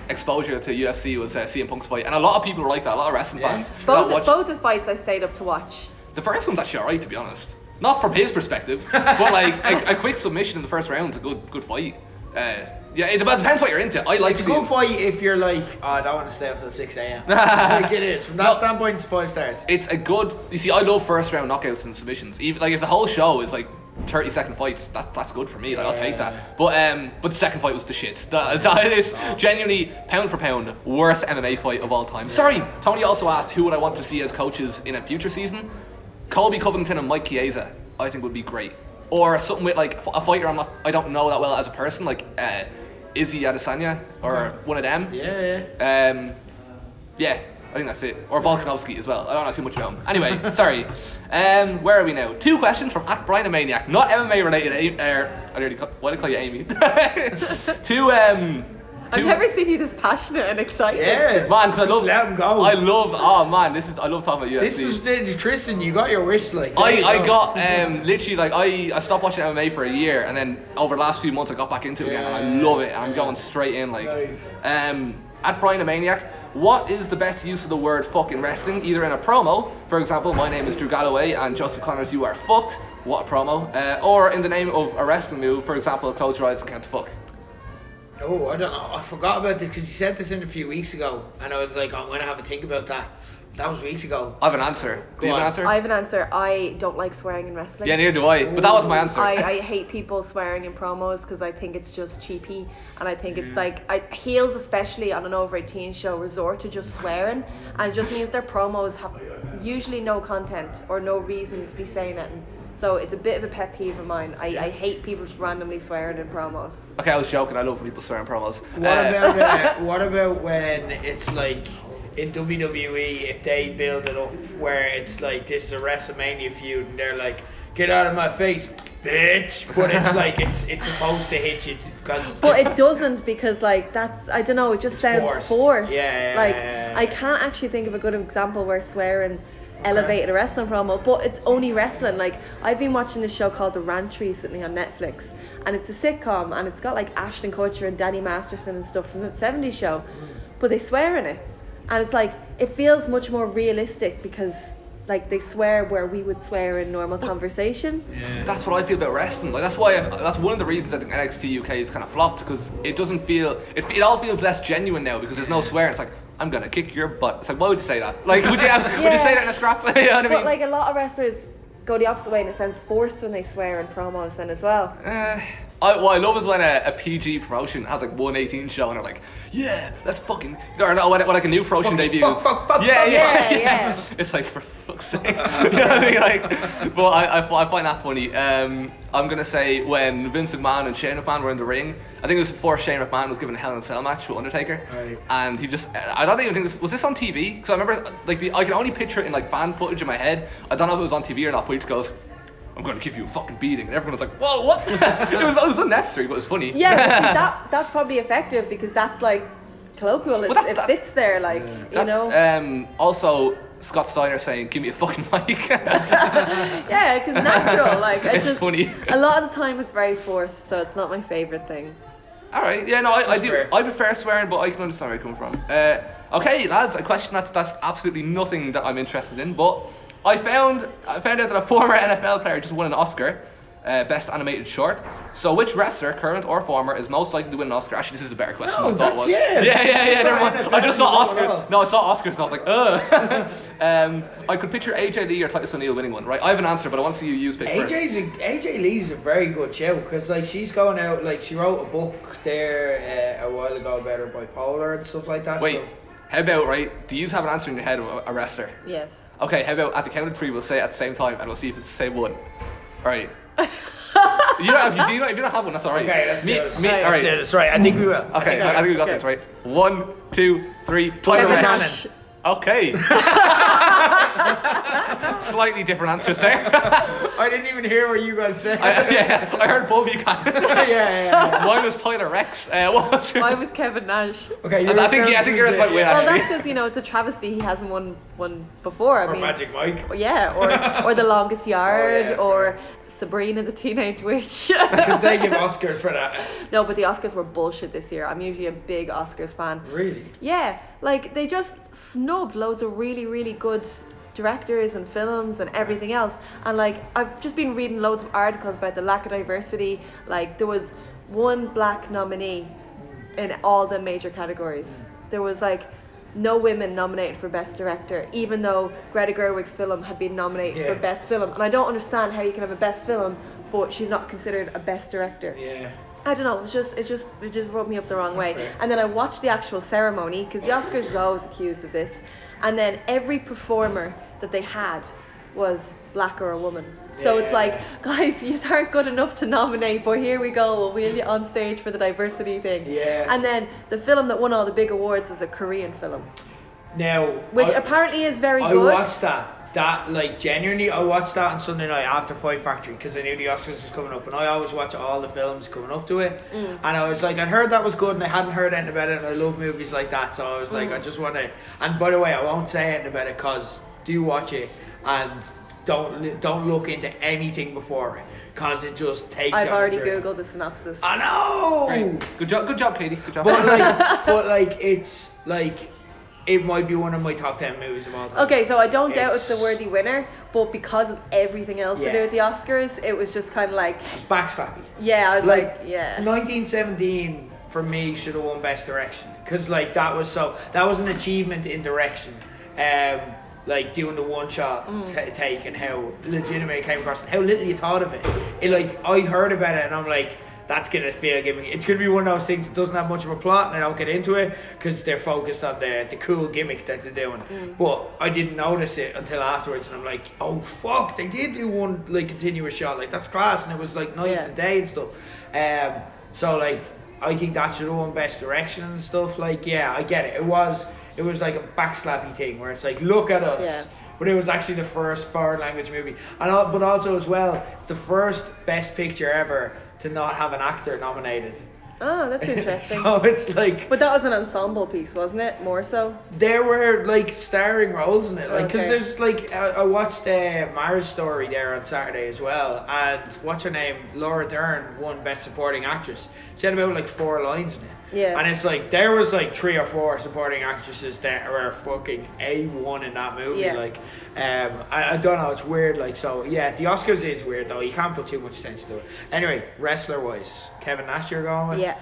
exposure to UFC was CM Punk's fight, and a lot of people were like that. A lot of wrestling fans. Both his fights I stayed up to watch. The first one's actually alright, to be honest. Not from his perspective, but like a quick submission in the first round's a good fight. Yeah, it depends what you're into. I like. It's a good fight if you're like, oh, I don't want to stay up till 6 a.m. Like it is. From that standpoint, it's 5 stars. It's a good. You see, I love first round knockouts and submissions. Even like if the whole show is like 30-second fights, that's good for me. Like, I'll take that. But the second fight was the shit. That is genuinely pound for pound worst MMA fight of all time. Sorry, Tony also asked who would I want to see as coaches in a future season. Colby Covington and Mike Chiesa, I think would be great. Or something with like a fighter I don't know that well as a person, like Izzy Adesanya or one of them. Yeah, I think that's it. Or Volkanovski as well. I don't know too much about him. Anyway, sorry. Where are we now? 2 questions from @BrianAmaniac, not MMA related. I nearly call you Amy. Two I've never seen you this passionate and excited. Yeah, Man, 'cause let him go. I love talking about UFC. This is Tristan, you got your wish, like. I got literally like I stopped watching MMA for a year, and then over the last few months I got back into it again, and I love it. And I'm going straight in like. Nice. At Brian the Maniac, what is the best use of the word fucking wrestling? Either in a promo, for example, my name is Drew Galloway and Joseph Connors, you are fucked. What a promo. Or in the name of a wrestling move, for example, close your eyes and count to fuck. Oh, I don't know. I forgot about this because he said this in a few weeks ago, and I was like, I'm gonna have a think about that. That was weeks ago. I have an answer. Do you have an answer? I have an answer. I don't like swearing in wrestling. Yeah, neither do I. But that was my answer. I hate people swearing in promos because I think it's just cheapy, and I think it's like heels, especially on an over 18 show, resort to just swearing, and it just means their promos have usually no content or no reason to be saying it. So it's a bit of a pet peeve of mine. I hate people just randomly swearing in promos. Okay, I was joking. I love when people swear in promos. What about when it's like in WWE, if they build it up where it's like this is a WrestleMania feud and they're like, get out of my face, bitch, but it's like it's supposed to hit you because. But it doesn't, because like that's, I don't know, it just sounds forced. Yeah. Like I can't actually think of a good example where swearing elevated a wrestling promo, but it's only wrestling. Like I've been watching this show called The Ranch recently on Netflix, and it's a sitcom, and it's got like Ashton Kutcher and Danny Masterson and stuff from the 70s show, but they swear in it, and it's like it feels much more realistic because like they swear where we would swear in normal conversation. Yeah. That's what I feel about wrestling. Like that's why that's one of the reasons I think NXT UK is kind of flopped, because it doesn't feel it all feels less genuine now because there's no swearing. It's like, I'm gonna kick your butt. It's like, why would you say that? Like, would you say that in a scrap? You know what I mean? But like a lot of wrestlers go the opposite way, and it sounds forced when they swear in promos then as well. What I love is when a PG promotion has like 118 show and they're like, yeah, let's fucking, or no, when like a new promotion debuts. Yeah. It's like, for fuck's sake. You know what I mean? Like, but I find that funny. I'm gonna say when Vince McMahon and Shane McMahon were in the ring, I think it was before Shane McMahon was given a Hell in a Cell match with Undertaker, and he just, I don't even think was this on TV? Because I remember like I can only picture it in like fan footage in my head. I don't know if it was on TV or not, but he just goes, I'm going to give you a fucking beating. And everyone was like, whoa, what? it was unnecessary, but it was funny. Yeah, but that's probably effective because that's like colloquial. It fits there, like, you know. Also, Scott Steiner saying, give me a fucking mic. Yeah, because natural. Like, it's just funny. A lot of the time it's very forced, so it's not my favourite thing. Alright, yeah, no, I do. I prefer swearing, but I can understand where you're coming from. Okay, lads, a question that's absolutely nothing that I'm interested in, but I found out that a former NFL player just won an Oscar, Best Animated Short. So which wrestler, current or former, is most likely to win an Oscar? Actually, this is a better question than I thought it was. Yeah, never mind. I just saw Oscars. No, I saw Oscars and I was like, I could picture AJ Lee or Titus O'Neil winning one, right? I have an answer, but I want to see you use pick first. AJ Lee's a very good show, because like she's going out, like she wrote a book there a while ago about her bipolar and stuff like that. Wait, how about, right, do you have an answer in your head of a wrestler? Yes. Okay, how about at the count of 3 we'll say it at the same time and we'll see if it's the same one. Alright. If you don't have one, that's alright. Okay, let's do this. Alright. That's right, I think we will. Okay, I think we got this, right? 1, 2, 3, Tyler Rex. Okay. Slightly different answers there. I didn't even hear what you guys said. I heard both of you kind of. Yeah. Mine was Tyler Rex. What was yours? Mine was Kevin Nash. Okay, I think yours might win, actually. Well, that's because, it's a travesty he hasn't won one before. I mean, Magic Mike. Yeah, or The Longest Yard, or Sabrina the Teenage Witch. Because they give Oscars for that. No, but the Oscars were bullshit this year. I'm usually a big Oscars fan. Really? Yeah, like they just snubbed loads of really, really good directors and films and everything else. And like I've just been reading loads of articles about the lack of diversity. Like there was one black nominee in all the major categories. There was like no women nominated for Best Director, even though Greta Gerwig's film had been nominated for Best Film. And I don't understand how you can have a Best Film, but she's not considered a Best Director. Yeah. I don't know. It just rubbed me up the wrong way. Fair. And then I watched the actual ceremony, because the Oscars is always accused of this. And then every performer that they had was black or a woman. So it's like, guys, you aren't good enough to nominate, but here we go, we'll wheel you on stage for the diversity thing. Yeah. And then the film that won all the big awards was a Korean film. Now, which apparently is very good. I watched that, that, like, genuinely, I watched that on Sunday night after Fight Factory because I knew the Oscars was coming up, and I always watch all the films coming up to it. And I was like, I'd heard that was good, and I hadn't heard anything about it, and I love movies like that, so I was like, I just want to. And by the way, I won't say anything about it because do watch it and don't look into anything before it because it just takes. I've already googled the synopsis. I know. Right. Good job, Katie. Good job. But like, it's like. It might be one of my top 10 movies of all time. Okay, so I don't doubt it's a worthy winner, but because of everything else to do with the Oscars, it was just kind of like... It's backslappy. Yeah, I was like, yeah. 1917, for me, should have won Best Direction. Because, like, that was an achievement in direction. Like, doing the one-shot take and how legitimate it came across, and how little you thought of it. Like, I heard about it, and I'm like... That's gonna feel gimmicky. It's gonna be one of those things that doesn't have much of a plot, and I don't get into it because they're focused on the cool gimmick that they're doing. But I didn't notice it until afterwards, and I'm like, oh fuck, they did do one like continuous shot, like that's class, and it was like night and day and stuff. So like I think that should have won Best Direction and stuff. Like I get it. It was like a backslappy thing where it's like, look at us. Yeah. But it was actually the first foreign language movie, but also as well, it's the first Best Picture ever to not have an actor nominated. Oh, that's interesting. So it's like... But that was an ensemble piece, wasn't it? More so? There were, like, starring roles in it. Like, because there's, like... I watched Marriage Story there on Saturday as well. And what's her name? Laura Dern won Best Supporting Actress. She had about, like, 4 lines in it. Yeah. And it's like, there was, like, 3 or 4 supporting actresses that were fucking A1 in that movie. Yeah. Like, I don't know, it's weird. Like, so, yeah, the Oscars is weird, though. You can't put too much attention to it. Anyway, wrestler-wise, Kevin Nash you're going with? Yeah.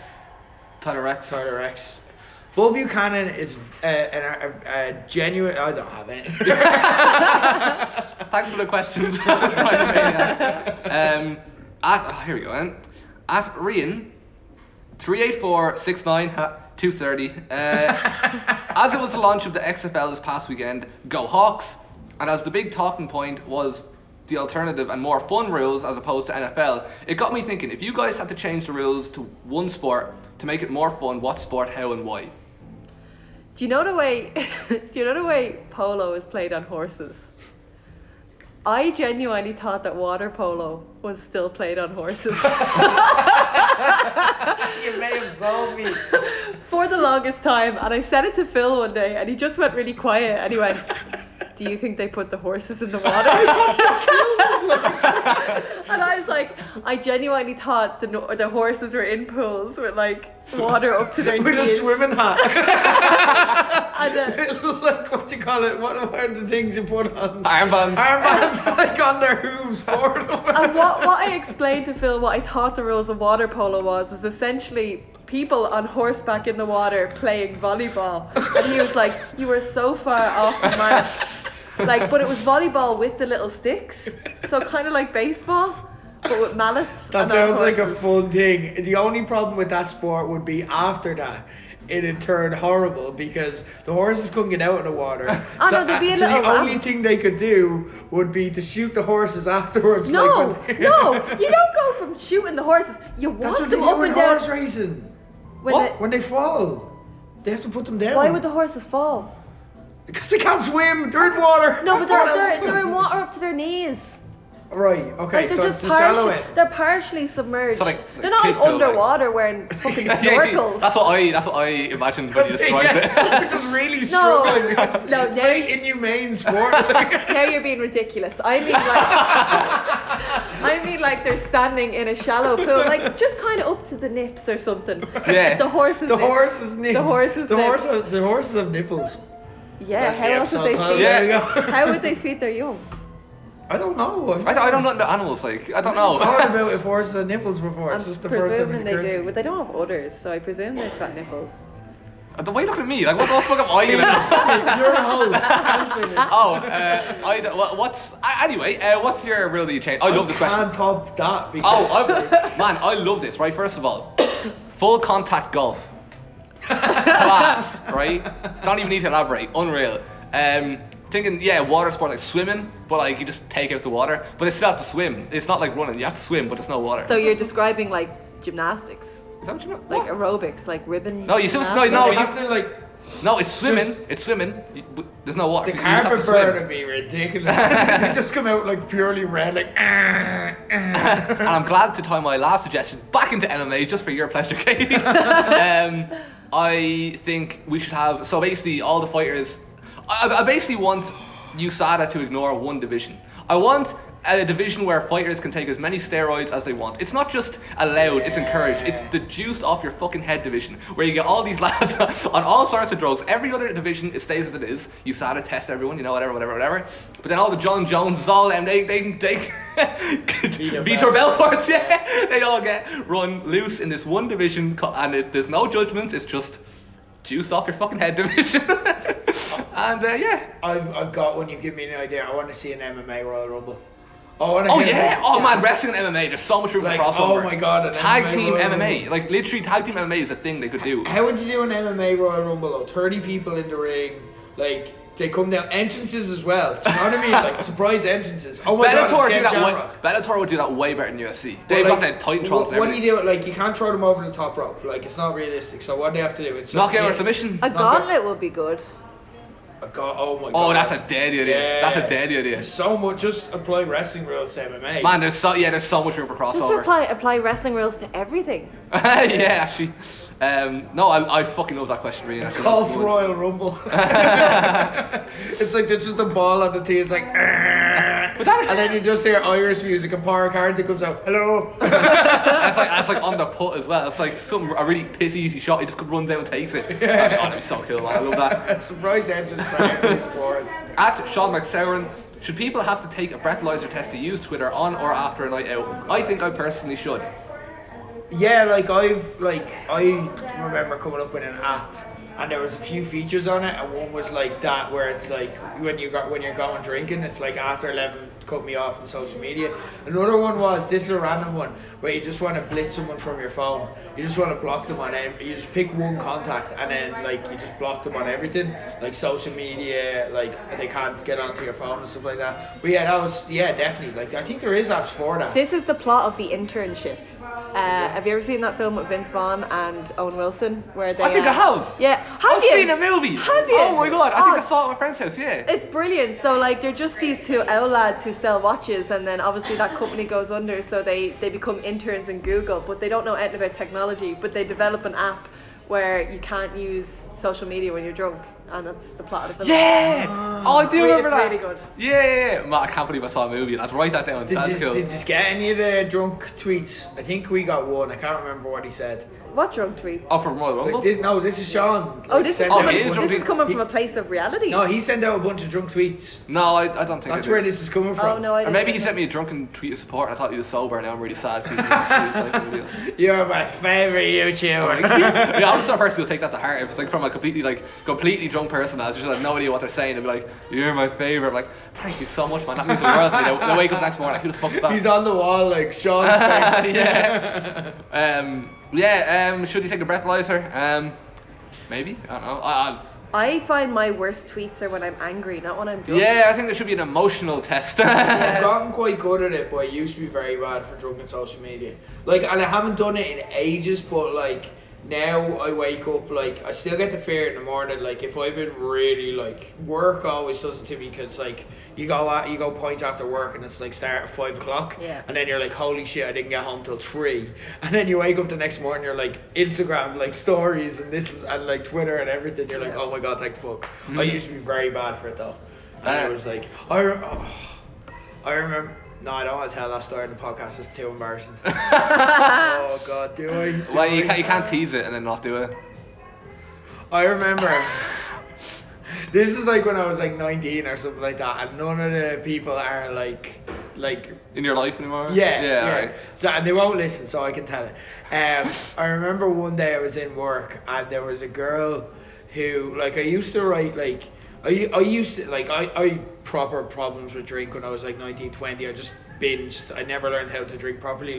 Tyler Rex. Bull Buchanan is a genuine... I don't have it. Thanks for the questions. Here we go, then. At Rian, 38469 as it was the launch of the XFL this past weekend, go Hawks, and as the big talking point was the alternative and more fun rules as opposed to NFL, it got me thinking, if you guys had to change the rules to one sport to make it more fun, what sport, how and why? Do you know the way polo is played on horses? I genuinely thought that water polo was still played on horses. You may have solved me. For the longest time, and I said it to Phil one day, and he just went really quiet, and he went, do you think they put the horses in the water? And I was like, I genuinely thought the horses were in pools with like water up to their knees. With a swimming hat. And like, what do you call it? What are the things you put on? Armbands. Like on their hooves for them. And what I explained to Phil, what I thought the rules of water polo was essentially people on horseback in the water playing volleyball. And he was like, you were so far off the mark. Like, but it was volleyball with the little sticks, so kind of like baseball, but with mallets. That sounds like a fun thing. The only problem with that sport would be after that, it had turned horrible because the horses couldn't get out of the water. The only thing they could do would be to shoot the horses afterwards. No, you don't go from shooting the horses. You walk them up and down. Horse racing. When they fall, they have to put them down. Why would the horses fall? Because they can't swim. They're in water. No, but they're in water up to their knees. Right, okay, like so it's the shallow end. They're partially submerged. So they're not like underwater wearing fucking snorkels. That's what I imagined when you described it. I'm just really struggling. No, it's very inhumane sport. Now you're being ridiculous. I mean like they're standing in a shallow pool, like just kind of up to the nips or something. Yeah. The horses' nips. The horses have nipples. Yeah, how else would they feed? Yeah. How would they feed their young? I don't know. I don't know the animals, like, I don't know. I thought about if horses had nipples before. It's just the first time presuming they do, but they don't have udders, so I presume they've got nipples. The way you look at me, like, what the fuck am I gonna do? You're a host. Answer this. Anyway, what's your rule that you changed? I love this question. I can't top that because... Man, I love this, right? First of all, full contact golf. Class, right? Don't even need to elaborate. Unreal. Thinking, water sport like swimming, but like you just take out the water, but they still have to swim. It's not like running. You have to swim, but there's no water. So you're describing like gymnastics. Is that what you mean? Like aerobics, like ribbon. No, you still you have to like No, it's swimming. It's swimming. There's no water. The carpet burn would be ridiculous. They just come out like purely red, like. And I'm glad to tie my last suggestion back into MMA just for your pleasure, Katie. I think we should have. So basically, all the fighters. I basically want USADA to ignore one division. I want a division where fighters can take as many steroids as they want. It's not just allowed, it's encouraged. It's the juiced off your fucking head division, where you get all these lads on all sorts of drugs. Every other division, it stays as it is. USADA test everyone, whatever. But then all the John Joneses, all them, they Vitor Belforts, yeah, they all get run loose in this one division, and there's no judgments. It's just juice off your fucking head division. And yeah, I've got one. You give me an idea. I want to see an MMA Royal Rumble. Man, wrestling and MMA, there's so much room for crossover. Oh my god, an tag MMA team Royal MMA, Rumble. like literally tag team MMA is a thing they could do. How would you do an MMA Royal Rumble though? 30 people in the ring, like they come down, entrances as well. Do you know what I mean? Like surprise entrances. Oh my god, Bellator would do that way better than UFC. They've got the Titantrons and everything. What do you do? Like you can't throw them over the top rope. Like it's not realistic. So what do they have to do? It's knockout or submission. A gauntlet would be good. Oh my god. Oh, that's a dead idea. Yeah. That's a dead idea. There's so much. Just apply wrestling rules to MMA. Man, there's so much room for crossover. Just apply wrestling rules to everything. Yeah, actually. No, I fucking love that question, really. Golf Royal Rumble. It's like there's just a ball on the tee. It's like, and then you just hear Irish music and Power Carrington comes out. Hello. that's like on the putt as well. It's like a really piss easy shot. He just runs out and takes it. That'd be so cool, man. I love that. Surprise entrance for every sport. At Sean McSaurin, should people have to take a breathalyzer test to use Twitter on or after a night out? I think I personally should. Yeah, I remember coming up with an app, and there was a few features on it, and one was like that where it's like when you're going drinking, it's like after 11 cut me off from social media. Another one was, this is a random one, where you just want to blitz someone from your phone. You just want to block them on you just pick one contact and then like you just block them on everything, like social media, like they can't get onto your phone and stuff like that. But yeah, that was definitely, like I think there is apps for that. This is the plot of The Internship. Have you ever seen that film with Vince Vaughn and Owen Wilson where they? I think I have. Yeah, I've seen a movie. Have you? Oh my god, I think I saw it at my friend's house. Yeah. It's brilliant. So like they're just these two owl lads who sell watches, and then obviously that company goes under, so they become interns in Google, but they don't know anything about technology, but they develop an app where you can't use social media when you're drunk. And that's the plot of the film. Yeah! Oh, I do remember that. It's really good. Yeah. Man, I can't believe I saw a movie. Let's write that down. That's cool. Did you get any of the drunk tweets? I think we got one. I can't remember what he said. What drunk tweet? Oh, from Royal Rumble? This is Sean. This is coming from a place of reality. No, he sent out a bunch of drunk tweets. No, I don't think that's where this is coming from. Oh no, I or maybe he sent me a drunken tweet of support. I thought he was sober. Now I'm really sad. You're my favorite YouTuber. Yeah, I'm just the person who'll take that to heart. If it's like from a completely drunk person that just have no idea what they're saying, they'll be like, "You're my favorite." I'm like, thank you so much, man. That means the world to me. They wake up next morning, like, who the fuck's that? He's on the wall like Sean's Yeah. Should he take a breathalyzer? Maybe. I don't know. I find my worst tweets are when I'm angry, not when I'm drunk. Yeah, I think there should be an emotional test. I've gotten quite good at it, but I used to be very bad for drunken social media. Like, and I haven't done it in ages, but like now I wake up, like I still get the fear in the morning. Like if I've been really like, work always does it to me, because like you go points after work and it's like start at 5 o'clock, and then you're like, holy shit, I didn't get home till 3, and then you wake up the next morning, you're like Instagram like stories and like Twitter and everything, you're like, oh my god, thank fuck. I used to be very bad for it though, and I was like, I remember. No, I don't want to tell that story in the podcast. It's too embarrassing. Oh god, do I? Well, you can't tease it and then not do it. I remember. This is like when I was like 19 or something like that, and none of the people are like in your life anymore. Yeah. Right. So, and they won't listen, so I can tell it. I remember one day I was in work and there was a girl who, like, I used to write like. I proper problems with drink when I was like 19, 20. I just binged. I never learned how to drink properly.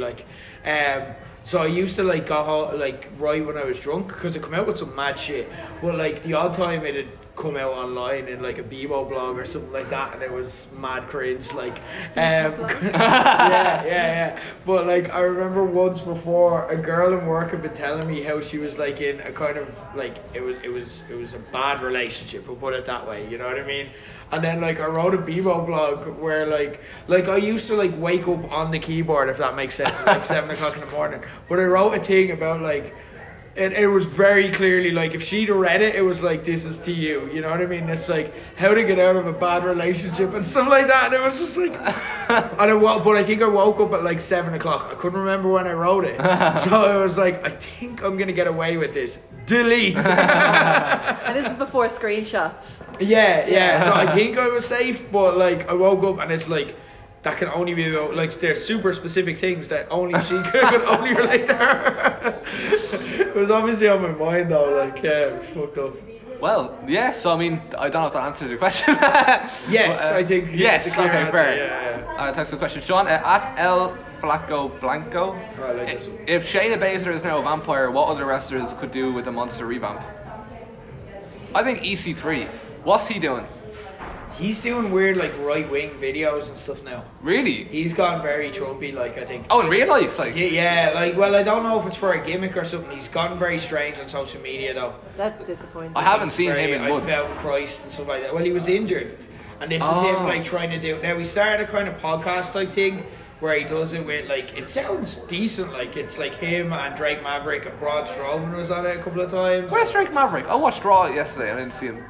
So I used to like go like write when I was drunk, because it come out with some mad shit. But like the odd time it'd come out online in like a Bebo blog or something like that, and it was mad cringe, like yeah. But like I remember once before, a girl in work had been telling me how she was like in a kind of like it was a bad relationship, we'll put it that way, you know what I mean? And then like I wrote a Bebo blog where like I used to like wake up on the keyboard, if that makes sense, at like 7 o'clock in the morning. But I wrote a thing about like it was very clearly like if she'd have read it, it was like, this is to you, you know what I mean? It's like how to get out of a bad relationship and stuff like that, and it was just like but I think I woke up at like 7 o'clock. I couldn't remember when I wrote it, so I was like, I think I'm gonna get away with this. Delete. And this is before screenshots. Yeah. So I think I was safe, but like I woke up and it's like that can only be about, like, there's super specific things that only she could only relate to her. It was obviously on my mind though, like, yeah, it was fucked up. Well, yeah, so I mean, I don't know if that answers your question. Yes, but, I think. Yes, okay, answer, fair. Yeah. Thanks for the question. Sean, at El Flaco Blanco, I like this one. If Shayna Baszler is now a vampire, what other wrestlers could do with a monster revamp? I think EC3. What's he doing? He's doing weird, like, right-wing videos and stuff now. Really? He's gone very Trumpy, like, I think. Oh, in real life? Like? Yeah, like, well, I don't know if it's for a gimmick or something. He's gotten very strange on social media, though. That's disappointing. I haven't seen him in months. I found Christ and stuff like that. Well, he was injured. And this is him, like, trying to do... Now, he started a kind of podcast-type thing where he does it with, like... It sounds decent, like, it's like him and Drake Maverick and Braun Strowman was on it a couple of times. Where's Drake Maverick? I watched Raw yesterday. I didn't see him.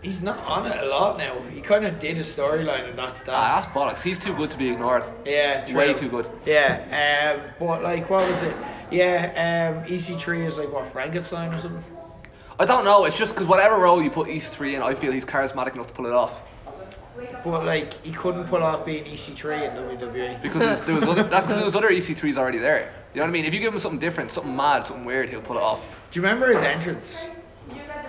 He's not on it a lot now. He kind of did a storyline and that's that. That's bollocks. He's too good to be ignored. Yeah, true. Way too good. Yeah, but like, what was it? Yeah, EC3 is like, what, Frankenstein or something? I don't know. It's just because whatever role you put EC3 in, I feel he's charismatic enough to pull it off. But like, he couldn't pull off being EC3 in WWE. Because there was other EC3s already there. You know what I mean? If you give him something different, something mad, something weird, he'll pull it off. Do you remember his entrance?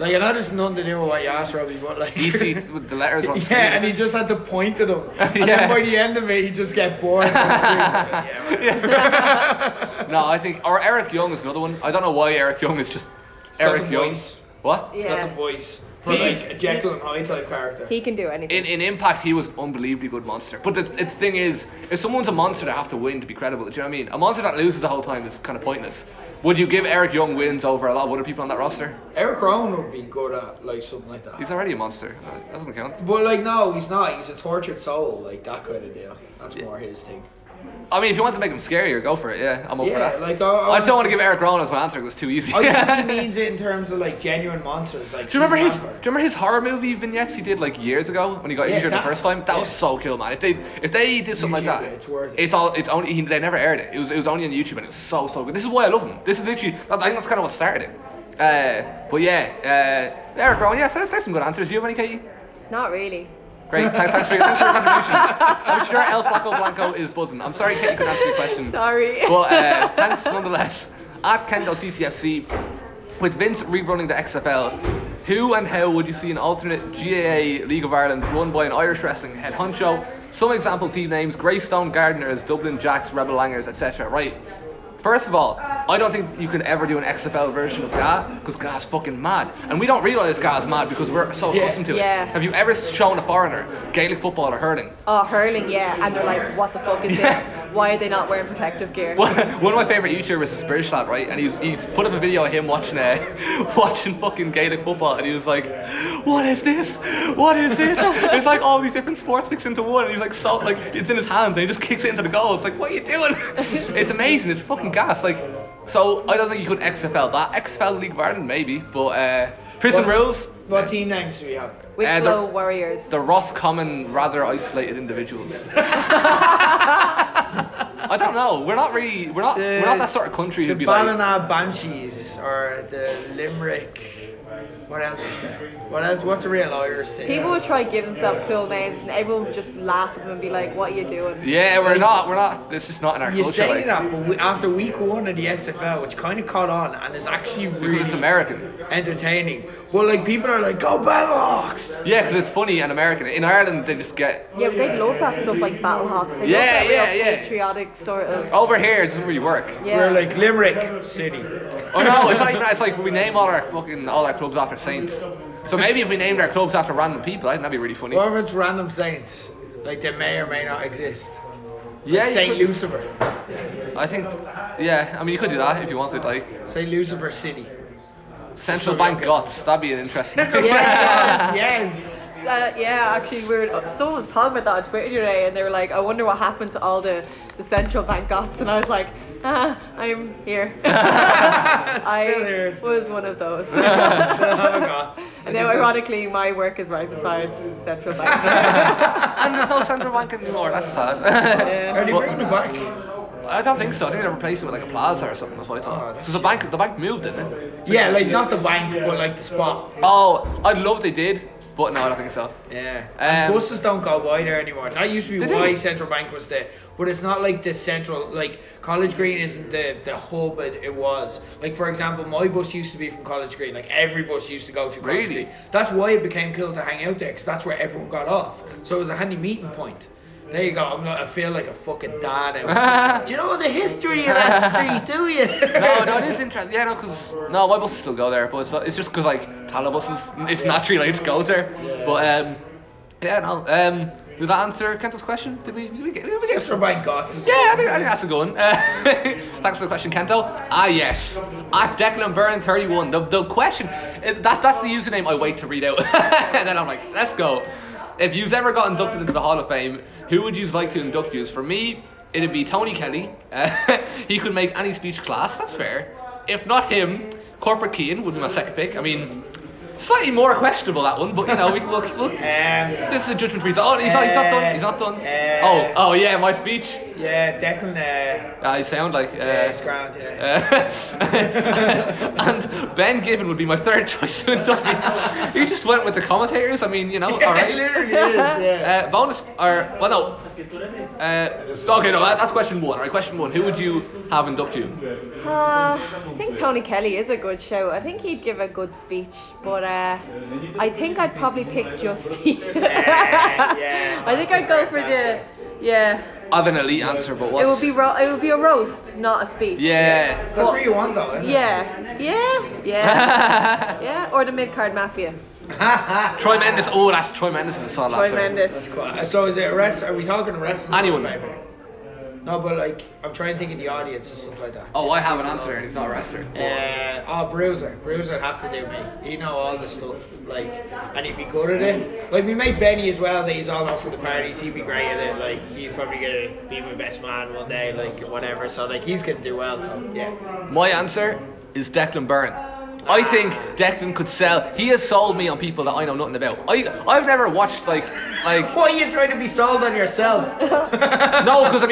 Like, I know there's nothing to do with what you asked, Robbie, but like... EC with the letters on screen. Yeah, and he just had to point to them. And then by the end of it, he just get bored. No, I think... Or Eric Young is another one. I don't know why Eric Young is just... Eric Young. Voice. What? He's got the voice. For like a Jekyll and Hyde type character. He can do anything. In Impact, he was unbelievably good monster. But the thing is, if someone's a monster, they have to win to be credible. Do you know what I mean? A monster that loses the whole time is kind of pointless. Would you give Eric Young wins over a lot of other people on that roster? Eric Rowan would be good at like something like that. He's already a monster. That doesn't count. But like, no, he's not. He's a tortured soul, like that kind of deal. That's more his thing. I mean, if you want to make him scarier, go for it. Yeah, I'm up for that. Like, I just don't want to give Eric Rowan as my answer because it's too easy. I think he means it in terms of like genuine monsters. Like, do you remember his horror movie vignettes he did like years ago when he got injured the first time? That was so cool, man. If they did something YouTube, like that, it's worth it. They never aired it. It was only on YouTube and it was so good. This is why I love him. This is literally, I think that's kind of what started it. But yeah, Eric Rowan. Yeah, so there's some good answers. Do you have any, Katie? Not really. Great, thanks for your contribution. I'm sure El Flaco Blanco is buzzing. I'm sorry Katie couldn't answer your question. Sorry. But thanks nonetheless. At Kendo CCFC, with Vince rerunning the XFL, who and how would you see an alternate GAA League of Ireland run by an Irish wrestling head honcho? Some example team names: Greystone Gardeners, Dublin Jacks, Rebel Langers, etc. Right. First of all, I don't think you could ever do an XFL version of GA because GA's fucking mad. And we don't realise GA's mad because we're so accustomed to it. Yeah. Have you ever shown a foreigner Gaelic football or hurling? Oh, hurling, yeah. And they're like, what the fuck is this? Why are they not wearing protective gear? One of my favourite YouTubers is British lad, right? And he's put up a video of him watching fucking Gaelic football, and he was like, what is this? What is this? It's like all these different sports mixed into one, and he's like, so like, it's in his hands, and he just kicks it into the goal. It's like, what are you doing? It's amazing. It's fucking gas. Like, so I don't think you could XFL that. XFL League of Ireland maybe, but prison rules. What team names do we have? Wicklow Warriors. The Roscommon rather isolated individuals. I don't know. We're not that sort of country who'd be like. The Ballina Banshees or the Limerick. What else is there? What's a real Irish thing? People would try to give themselves cool names and everyone would just laugh at them and be like, what are you doing? Yeah, we're not. It's just not in our culture. You say that, but after week 1 of the XFL, which kind of caught on and is actually really it's American, entertaining. Well, like people are like, go Battlehawks! Yeah, because it's funny and American. In Ireland, they just get. Yeah, but they love that stuff like Battlehawks. They love that real patriotic sort of. Over here, it doesn't really work. Yeah. We're like Limerick City. Oh no, it's like we name all our clubs after saints. So maybe if we named our clubs after random people, I think that'd be really funny. What if it's random saints? Like they may or may not exist. Yeah, Like Saint Lucifer. I think, yeah, I mean you could do that if you wanted, like Saint Lucifer City. Central Bank Goths. That'd be an interesting. Yes. Yeah, actually, someone was talking about that on Twitter today, and they were like, I wonder what happened to all the central bank goths, and I was like, I'm here. I was one of those. And now, ironically, my work is right beside central bank. And there's no central bank anymore. That's sad. Are they bringing it back? I don't think so. I think they replaced it with like a plaza or something. That's what I thought. Because the bank moved, didn't it? Yeah, like not the bank, but like the spot. Oh, I'd love they did. But no, I don't think so. Yeah. And buses don't go by there anymore. That used to be why Central Bank was there. But it's not like the central, like College Green isn't the hub it was. Like for example, my bus used to be from College Green. Like every bus used to go to College Green. That's why it became cool to hang out there, because that's where everyone got off. So it was a handy meeting point. There you go. I feel like a fucking dad now. Do you know the history of that street, do you? No, it is interesting. Yeah, no, because my buses still go there, but it's just because like Tala buses, it's naturally like it just goes there. But yeah, no. Did that answer Kento's question? Did we get Central Bank Goths. Yeah, I think that's a good one. Thanks for the question, Kento. Yes. At Declan Byrne 31. The question, that's the username I wait to read out. And then I'm like, let's go. If you've ever got inducted into the Hall of Fame, who would you like to induct you? For me, it'd be Tony Kelly. He could make any speech class, that's fair. If not him, Corporate Cian would be my second pick. I mean, slightly more questionable that one, but you know, we'll this is a judgment free zone. Oh, he's not done. Oh yeah, my speech. Yeah, Declan. I sound like. It's grand, And Ben Gibbon would be my third choice to induct me. You just went with the commentators. I mean, you know, all right. It literally is. Yeah. Bonus or well, no. Okay, no, that's question one. All right, question one. Who would you have induct you? I think Tony Kelly is a good show. I think he'd give a good speech, but I think I'd probably pick Justy. Yeah. I think I'd go for I have an elite answer, but what? It would be a roast, not a speech. Yeah. That's what you want, though, isn't it? Yeah. Or the mid-card mafia. Troy Mendes. Oh, that's Troy Mendes is a solid Troy answer. Mendes. That's cool. So is it are we talking wrestling? Anyone. No, but like I'm trying to think of the audience and stuff like that. Oh, I have an answer and he's not a wrestler. Bruiser. Bruiser would have to do me. He know all the stuff, like, and he'd be good at it. Like we mate Benny as well. That he's all up for the parties. He'd be great at it. Like he's probably gonna be my best man one day. Like whatever. So like he's gonna do well. So yeah. My answer is Declan Byrne. I think Declan could sell. He has sold me on people that I know nothing about. I've never watched like. Why are you trying to be sold on yourself? No, because I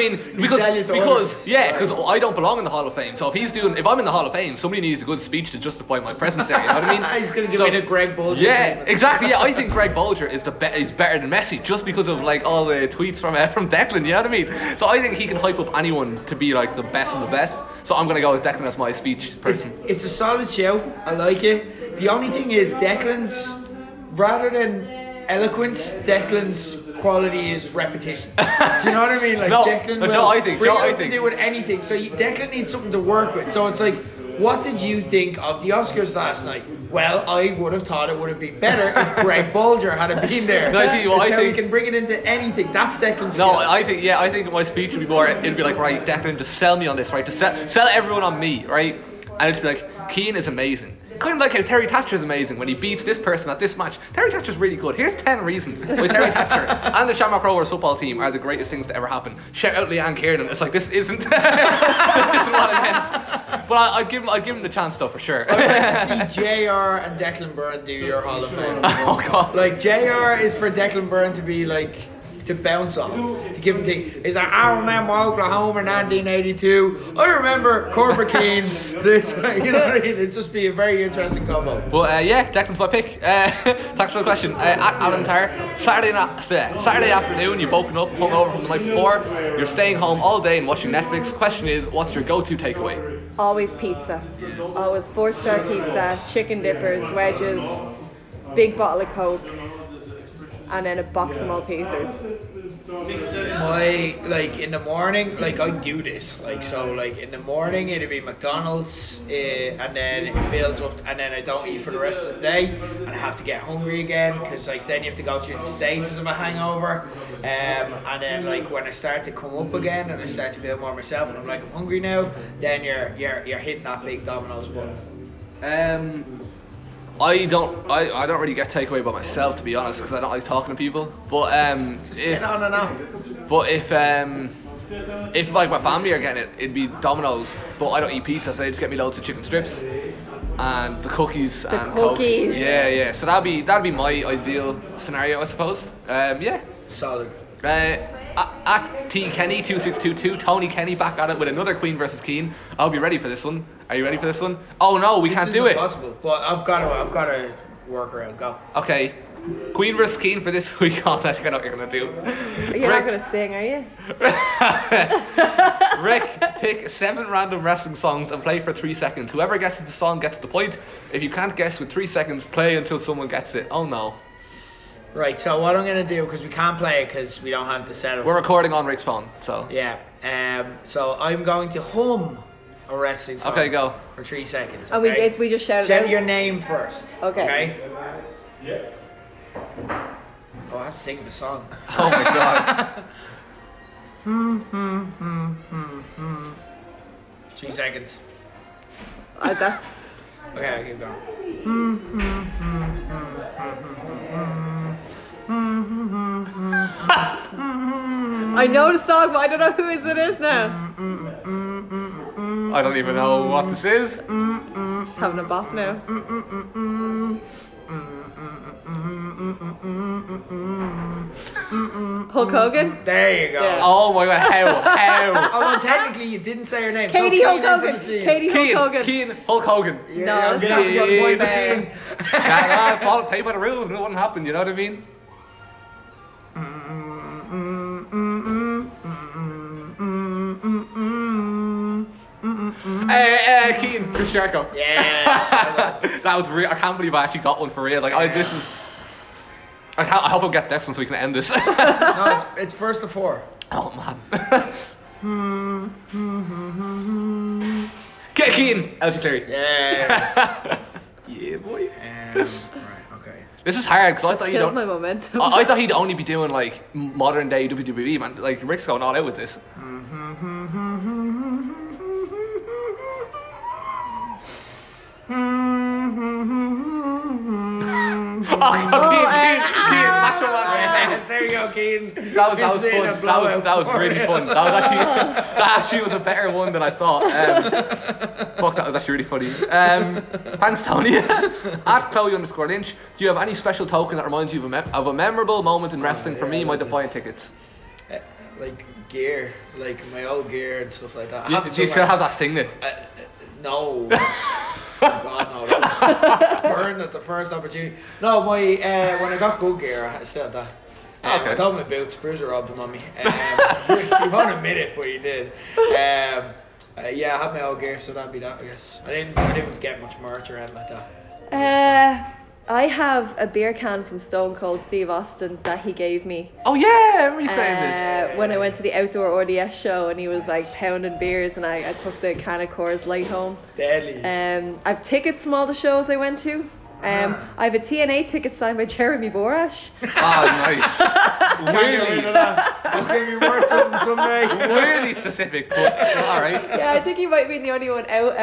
don't belong in the Hall of Fame. So if I'm in the Hall of Fame, somebody needs a good speech to justify my presence there. You know what I mean? He's gonna give me the Greg Bolger. Yeah, exactly. Yeah, I think Greg Bolger is is better than Messi just because of like all the tweets from Declan. You know what I mean? So I think he can hype up anyone to be like the best of the best. So I'm gonna go with Declan as my speech person. It's a solid show. I like it. The only thing is Declan's, rather than eloquence, Declan's quality is repetition. Do you know what I mean? Like Declan will to do with anything. So Declan needs something to work with. So it's like, what did you think of the Oscars last night? Well, I would have thought it would have been better if Greg Bolger had been there. No, I think he can bring it into anything. That's Declan's skill. No, I think my speech would be more. It'd be like, right, Declan, just sell me on this, right? Just sell everyone on me, right? And it'd be like, Cian is amazing. Kind of like how Terry Thatcher is amazing when he beats this person at this match. Terry Thatcher's really good. Here's 10 reasons why Terry Thatcher and the Shamrock Rovers football team are the greatest things to ever happen. Shout out Leanne Kiernan. It's like, this isn't this isn't what I meant. But I'd give him the chance though, for sure. I'd like to see JR and Declan Byrne do your Hall of Fame. Oh god. Like JR is for Declan Byrne to be like, to bounce off, to give him things. He's like, I remember Oklahoma in 1982. I remember Corporate Cian. This, you know what I mean? It'd just be a very interesting combo. But yeah, Declan's my pick. Thanks for the question. At Alan Tarr, Saturday afternoon, you've woken up, hungover from the night before. You're staying home all day and watching Netflix. Question is, what's your go-to takeaway? Always pizza. Always 4-star pizza, chicken dippers, wedges, big bottle of Coke. and then a box of Maltesers. My, like, in the morning, like, I do this, like, so, like, in the morning it'll be McDonald's, and then it builds up, and then I don't eat for the rest of the day, and I have to get hungry again, because, like, then you have to go through the stages of a hangover, and then, like, when I start to come up again, and I start to feel more myself, and I'm like, I'm hungry now, then you're hitting that big Domino's button. I don't really get takeaway by myself, to be honest, because I don't like talking to people. But Get on and on. But if like my family are getting it, it'd be Domino's. But I don't eat pizza, so they just get me loads of chicken strips and the cookies and Coke. Yeah. So that'd be my ideal scenario, I suppose. Yeah. Solid. At T Kenny 2622, Tony Kenny back at it with another Queen versus Cian. I'll be ready for this one. Are you ready for this one? Oh no, we can't do it. This is impossible, but I've got to work around. Go. Okay, Queen versus Cian for this week. Oh, I think I know what you're gonna do. You're not gonna sing, are you? Rick, pick 7 random wrestling songs and play for 3 seconds. Whoever guesses the song gets the point. If you can't guess with 3 seconds, play until someone gets it. Oh no. Right, so what I'm going to do, because we can't play it because we don't have the setup. We're recording on Rick's phone, so. Yeah, so I'm going to hum a wrestling song. Okay, go. For 3 seconds. And we just shout it Say out? your name first. Okay. Yeah. Oh, I have to think of a song. Oh my god. 3 seconds. That. Okay, I'll keep going. I know the song, but I don't know who it is now. I don't even know what this is. Just having a bop now. Hulk Hogan? There you go. Yeah. Oh my god, how? Oh, well, technically you didn't say her name. Katie so Hulk Hogan. Katie Hulk Hogan. Cian, Hulk Hogan. Yeah, No, I'm it's gonna have to go to not. point Yeah. Play by the rules, it wouldn't happen, you know what I mean? Cian, Chris Jericho. Yes. That was real. I can't believe I actually got one for real. Like, this is. I hope I'll get the next one so we can end this. No, it's first to 4. Oh man. Get Cian, LG Cleary. Yes. Yeah, boy. Right, okay. This is hard because I thought Killed my momentum. I thought he'd only be doing like modern day WWE, man. Like Rick's going all out with this. Cian, Macho Man. Yes, there you go, Cian. That was fun. That was really fun. That actually was a better one than I thought. Fuck, that was actually really funny. Thanks, Tony. At Chloe_Lynch, do you have any special token that reminds you of a memorable moment in wrestling? For me, my Defiant tickets. Like gear, like my old gear and stuff like that. Do you still have that thing? No. Oh God, no. That was burned at the first opportunity. No, my when I got good gear, I still have that. Okay. I told my boots, Bruiser robbed them on me. You won't admit it, but you did. Yeah, I have my old gear, so that'd be that, I guess. I didn't get much merch or anything like that. I have a beer can from Stone Cold Steve Austin that he gave me. Oh yeah, I remember you saying this. When I went to the outdoor RDS show and he was like pounding beers and I took the can of Coors Light home. Deadly. I've tickets from all the shows I went to. I have a TNA ticket signed by Jeremy Borash. Oh, nice. Really? It's going to be worth something someday. Really specific, but alright. Yeah, I think he might be the only one out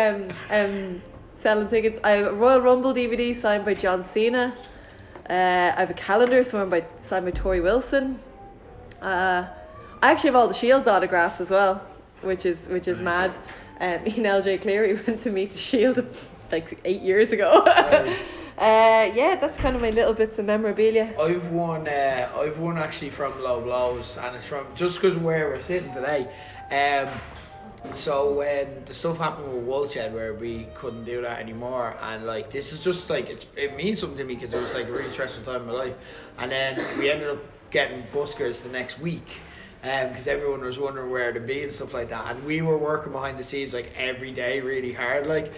selling tickets. I have a Royal Rumble DVD signed by John Cena. I have a calendar signed by Tori Wilson. I actually have all the Shield's autographs as well, which is mad. Me and LJ Cleary went to meet the Shield like 8 years ago. Nice. Yeah, that's kind of my little bits of memorabilia. I've won actually from Low Blows, and it's from just because of where we're sitting today. So when the stuff happened with Woolshed where we couldn't do that anymore, and like this is just like it means something to me because it was like a really stressful time in my life, and then we ended up getting buskers the next week. Because everyone was wondering where to be and stuff like that, and we were working behind the scenes like every day really hard, like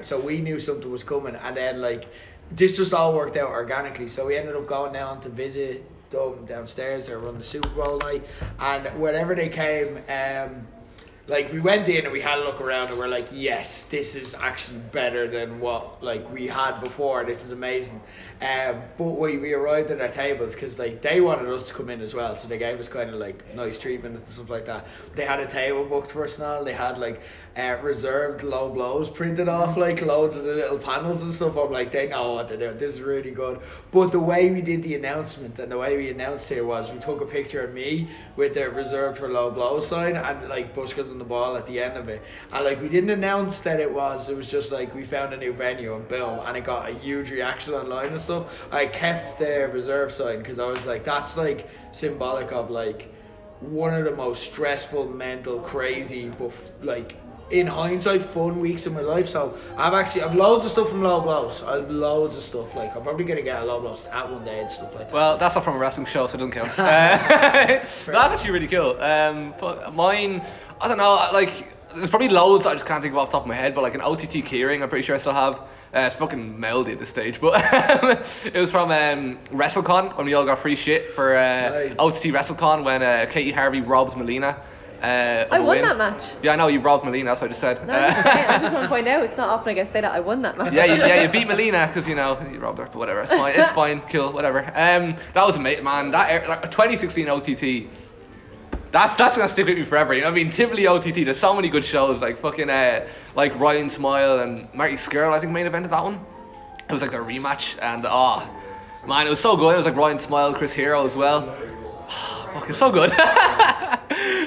so we knew something was coming, and then like this just all worked out organically. So we ended up going down to visit them downstairs. They were on the Super Bowl night, and whenever they came, like we went in and we had a look around and we're like, yes, this is actually better than what like we had before. This is amazing. But we arrived at our tables because like they wanted us to come in as well, so they gave us kind of like nice treatment and stuff like that. But they had a table booked for us now. They had like reserved low blows printed off like loads of the little panels and stuff. I'm like, they know what they're doing. This is really good. But the way we did the announcement and the way we announced here was we took a picture of me with the reserved for low blow sign and like Bushkas on the ball at the end of it. And like we didn't announce that it was just like we found a new venue and boom, and it got a huge reaction online and stuff. I kept the reserve sign because I was like, that's like symbolic of like one of the most stressful, mental, crazy, but like in hindsight fun weeks of my life. So I've loads of stuff from low blows. I've loads of stuff, like I'm probably gonna get a low blows hat one day and stuff like that. Well, that's not from a wrestling show, so it doesn't count. That's actually really cool. But mine, I don't know, like there's probably loads I just can't think of off the top of my head, but like an OTT keyring I'm pretty sure I still have. It's fucking mouldy at this stage, but it was from WrestleCon when we all got free shit for Nice. OTT WrestleCon when Katie Harvey robbed Melina. I won that match. Yeah, I know, you robbed Melina, that's what I just said. No, it's okay. I just want to point out, it's not often I get to say that I won that match. Yeah, you beat Melina because you robbed her, but whatever, it's fine, it's fine, cool, whatever. That was amazing, man. That like 2016 OTT. That's gonna stick with me forever. You know what I mean? Tivoli OTT. There's so many good shows like fucking like Ryan Smile and Marty Skrull. I think main evented that one. It was like their rematch, and man, it was so good. It was like Ryan Smile, Chris Hero as well. Fucking so good.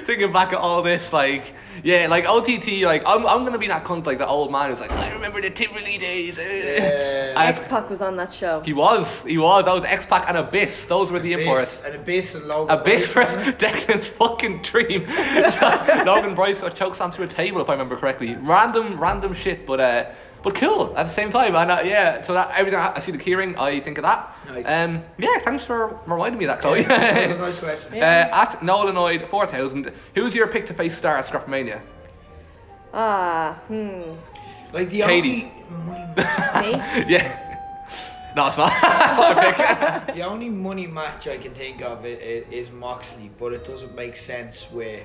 Thinking back at all this, like yeah, like OTT, like I'm gonna be that cunt like the old man who's like, I remember the Tivoli days. Yeah. X-Pac was on that show. He was. That was X-Pac and Abyss. Those were the imports. And Abyss and Logan. Abyss for Declan's fucking dream. Logan Bryce got chokeslammed through a table if I remember correctly. Random shit, but cool at the same time. And yeah, so that everything I see the keyring, I think of that. Nice. Yeah, thanks for reminding me of that, Chloe. Yeah, that was a nice question. At Nolanoid 4000, who's your pick to face star at Scrapmania? Like the Katie. only Me? Yeah. No, it's not. That's not my pick. the only money match I can think of is Moxley, but it doesn't make sense with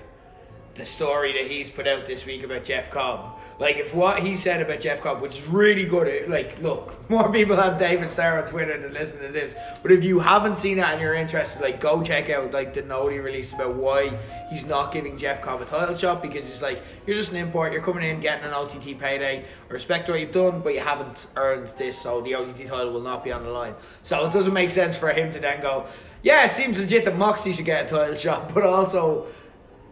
the story that he's put out this week about Jeff Cobb. Like, if what he said about Jeff Cobb, which is really good, like, look, more people have David Starr on Twitter than listen to this, but if you haven't seen it and you're interested, like, go check out, like, the note he released about why he's not giving Jeff Cobb a title shot, because it's like, you're just an import, you're coming in, getting an OTT payday, I respect what you've done, but you haven't earned this, so the OTT title will not be on the line. So it doesn't make sense for him to then go, yeah, it seems legit that Moxley should get a title shot, but also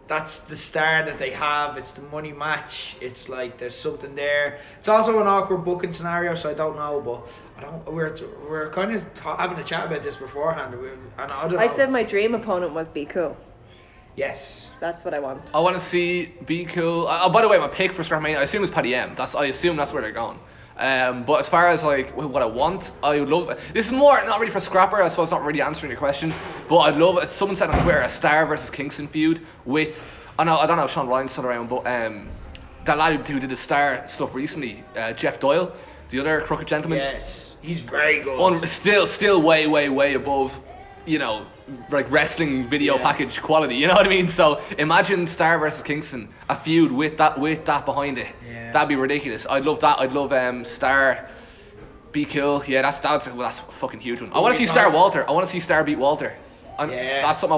that's the star that they have. It's the money match. It's like there's something there. It's also an awkward booking scenario, so I don't know. But we're kind of having a chat about this beforehand, and I don't know. I said my dream opponent was Be Cool. Yes. That's what I want. I want to see Be Cool. Oh, by the way, my pick for Scrapmania, I assume it's Paddy M. I assume that's where they're going. But as far as like what I want, I would love. This is more not really for Scrapper. I suppose not really answering your question. But I'd love. As someone said on Twitter, a Star versus Kingston feud with. I don't know if Sean Ryan's still around, but that lad who did the Star stuff recently, Jeff Doyle, the other crooked gentleman. Yes, he's very good. Still way above, like wrestling video package quality. You know what I mean? So imagine Star versus Kingston, a feud with that behind it. Yeah. That'd be ridiculous. I'd love that. I'd love Star. Be Cool. Yeah, that's a fucking huge one. I want to see Star Walter. I want to see Star beat Walter. Yeah. That's something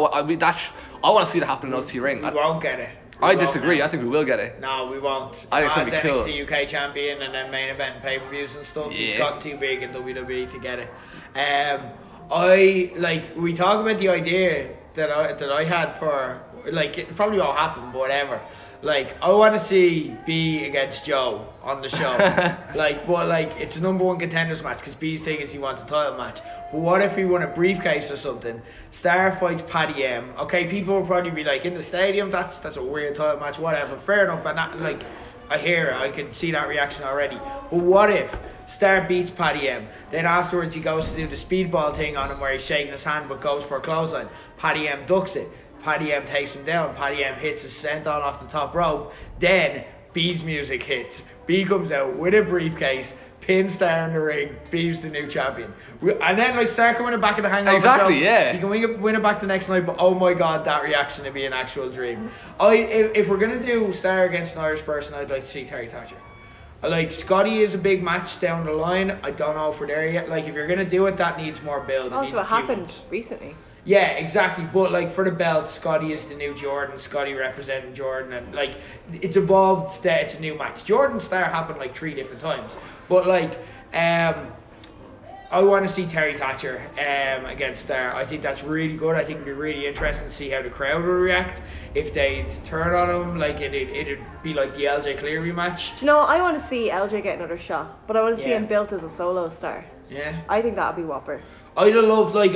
I want to see that happen in OTT ring. We won't get it. I disagree. I think we will get it. No, we won't. I think it's As gonna be cool. NXT UK champion and then main event and pay-per-views and stuff, he's Yeah. gotten too big in WWE to get it. We talk about the idea that I had for, like, it probably won't happen, but whatever. Like, I want to see B against Joe on the show. It's a number one contenders match because B's thing is he wants a title match. But what if he won a briefcase or something? Star fights Paddy M. Okay, people will probably be like, in the stadium, that's a weird title match, whatever. Fair enough, and that, I hear it, I can see that reaction already. But what if Star beats Paddy M, then afterwards he goes to do the speedball thing on him where he's shaking his hand but goes for a clothesline. Paddy M ducks it. Paddy M takes him down. Paddy M hits a senton off the top rope. Then B's music hits. B comes out with a briefcase, pin Star in the ring, beats the new champion. And then like Star can win it back in the hangover. Exactly, show. yeah. You can win it back the next night, but oh my god, that reaction would be an actual dream. If we're gonna do Star against an Irish person, I'd like to see Terry Thatcher. Like Scotty is a big match down the line. I don't know if we're there yet. Like if you're gonna do it, that needs more build. Also, it happened recently. Yeah, exactly. But like for the belt, Scotty is the new Jordan. Scotty representing Jordan, and like it's evolved. That it's a new match. Jordan Star happened like 3 different times. But like, I want to see Terry Thatcher against Star. I think that's really good. I think it'd be really interesting to see how the crowd will react if they turn on him. Like it'd be like the LJ Cleary match. Do you know, I want to see LJ get another shot, but I want to see him built as a solo star. Yeah. I think that'd be whopper. I'd have loved, like,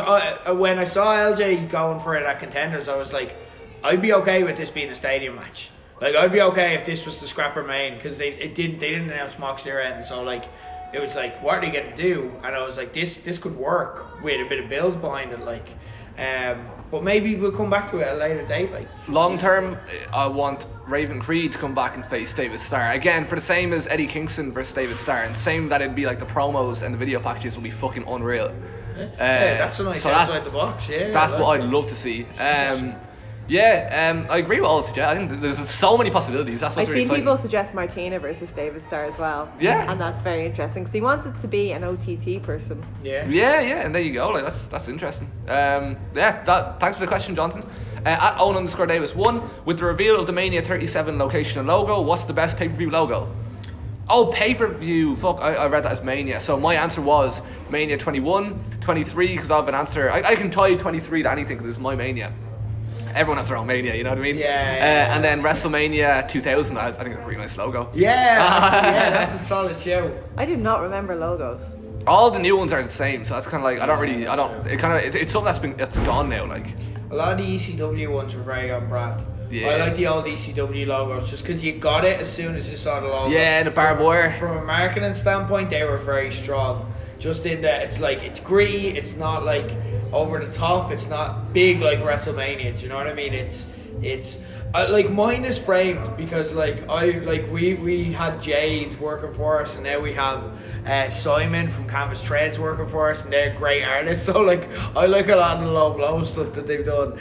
when I saw LJ going for it at Contenders, I was like, I'd be okay with this being a stadium match. Like, I'd be okay if this was the Scrapper main, because they didn't announce Mox their end, so like, it was like, what are they going to do? And I was like, this could work with a bit of build behind it, like. But maybe we'll come back to it at a later date, like. Long term, I want Raven Creed to come back and face David Starr again for the same as Eddie Kingston versus David Starr, and same that it'd be like the promos and the video packages will be fucking unreal. Yeah, that's a nice outside the box. Yeah, that's what I'd love to see. I agree with all the suggestions. I think there's so many possibilities. That's what's really I've seen exciting. people suggest Martina versus David Starr as well. Yeah. And that's very interesting because he wants it to be an OTT person. Yeah, and there you go. Like that's interesting. Thanks for the question, Jonathan. At Owen_Davis1, with the reveal of the Mania 37 location and logo, what's the best pay-per-view logo? Oh, pay-per-view. Fuck, I read that as Mania. So my answer was Mania 21, 23, because I have an answer. I can tie 23 to anything because it's my Mania. Everyone has their own Mania, you know what I mean? Yeah. And then WrestleMania 2000, I think it's a pretty nice logo. Yeah, that's a solid show. I do not remember logos. All the new ones are the same, so that's kind of like, it's something that's gone now, like. A lot of the ECW ones were very on brand. Yeah. I like the old ECW logos just because you got it as soon as you saw the logo. Yeah, and the barbed wire. From a marketing standpoint, they were very strong. Just in that it's like, it's gritty, it's not like over the top, it's not big like WrestleMania, do you know what I mean? It's like mine is framed because we had Jade working for us, and now we have Simon from Canvas Threads working for us, and they're great artists. So like I like a lot of the low blow stuff that they've done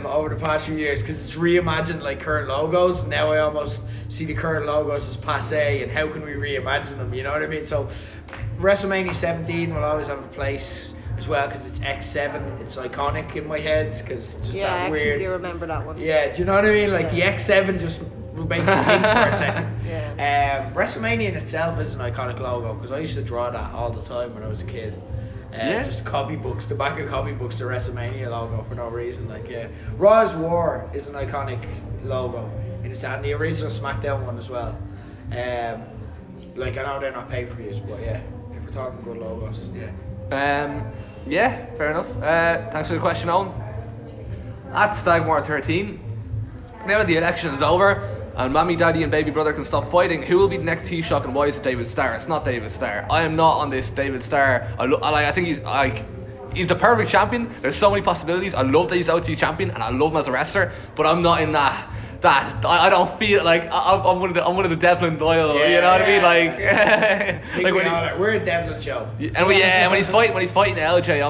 over the past few years because it's reimagined like current logos. Now I almost see the current logos as passe, and how can we reimagine them? You know what I mean? So WrestleMania 17 will always have a place as well because it's X7. It's iconic in my head because just that weird. Yeah, I actually do remember that one. Yeah, do you know what I mean? Like the X7 just makes you think for a second. Yeah. WrestleMania in itself is an iconic logo because I used to draw that all the time when I was a kid. Just copybooks, the back of copybooks, the WrestleMania logo for no reason. Like Raw's War is an iconic logo, and the original SmackDown one as well. Like I know they're not pay-per-views, but yeah, if we're talking good logos, fair enough. Thanks for the question, Owen. At Stagmore 13, now that the election is over and Mommy, Daddy and Baby Brother can stop fighting, who will be the next Taoiseach and why is it David Starr? It's not David Starr. I am not on this David Starr. I think he's the perfect champion. There's so many possibilities. I love that he's OT champion and I love him as a wrestler, but I'm not in that I don't feel like I'm one of the Devlin Doyle. You know what I mean? Like we're a Devlin show. And when he's fighting LJ,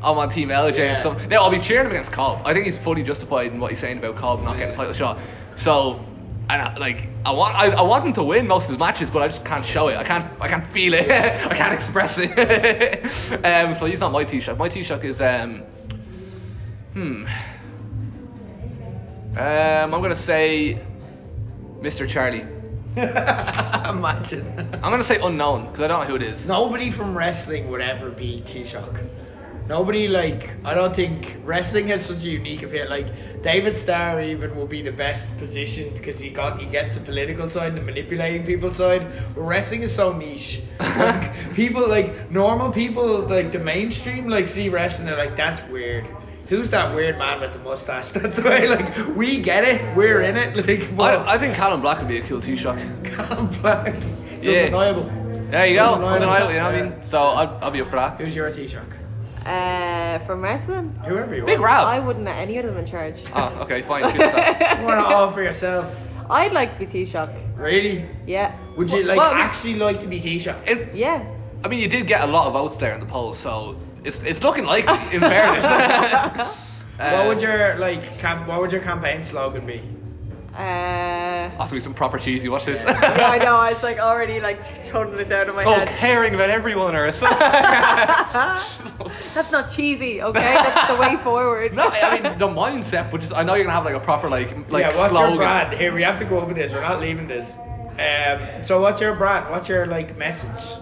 I'm on Team LJ and stuff. Now I'll be cheering him against Cobb. I think he's fully justified in what he's saying about Cobb not getting a title shot. So, I want him to win most of his matches, but I just can't show it. I can't feel it. I can't express it. So he's not my Taoiseach. My Taoiseach is I'm gonna say Mr. Charlie. Imagine. I'm gonna say unknown because I don't know who it is. Nobody from wrestling would ever be Taoiseach. Nobody, I don't think wrestling has such a unique appeal. Like David Starr even will be the best positioned because he gets the political side and the manipulating people side. But wrestling is so niche. Like people, normal people, like the mainstream, see wrestling and they're like, that's weird. Who's that weird man with the mustache? That's the way, we get it, we're in it. I think Callum Black would be a cool Taoiseach. Callum Black. It's undeniable. There you go, undeniable, you know what I mean? So I'll be up for that. Who's your Taoiseach? From wrestling? Whoever you want. Big Rab. I wouldn't let any of them in charge. Oh, okay, fine. You want to all for yourself. I'd like to be Taoiseach. Really? Yeah. Would you actually like to be Taoiseach? Yeah. I mean, you did get a lot of votes there in the polls, so it's looking likely, in fairness. What would your campaign slogan be? Ask me some proper cheesy. Watch this. Yeah, I know. I was like already like toning it out of my head. Caring about everyone on earth. That's not cheesy, okay? That's the way forward. No, I mean the mindset, but just I know you're gonna have like a proper like what's slogan. your brand? Here, we have to go over this. We're not leaving this. So what's your brand? What's your like message?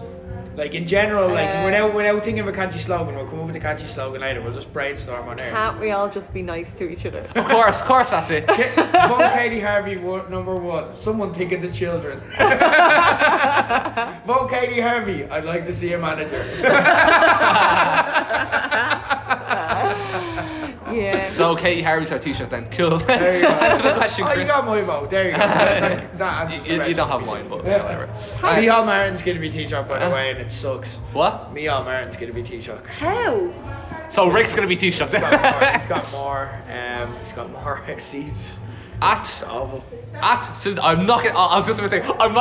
Like in general, like without thinking of a catchy slogan, we'll come up with a catchy slogan later. We'll just brainstorm on air. Can't we all just be nice to each other? Of course, that's it. Vote Katie Harvey number 1. Someone think of the children. Vote Katie Harvey. I'd like to see a manager. Yeah. So Katie Harvey's our Taoiseach then. Cool. There you go. Answer the question, Chris. You got my vote. There you go. That answers the question. You don't have mine, but whatever. Micheál Martin's going to be Taoiseach, by the way, and it sucks. What? Micheál Martin's going to be Taoiseach. How? So Rick's going to be Taoiseach. He's got more seats. I'm not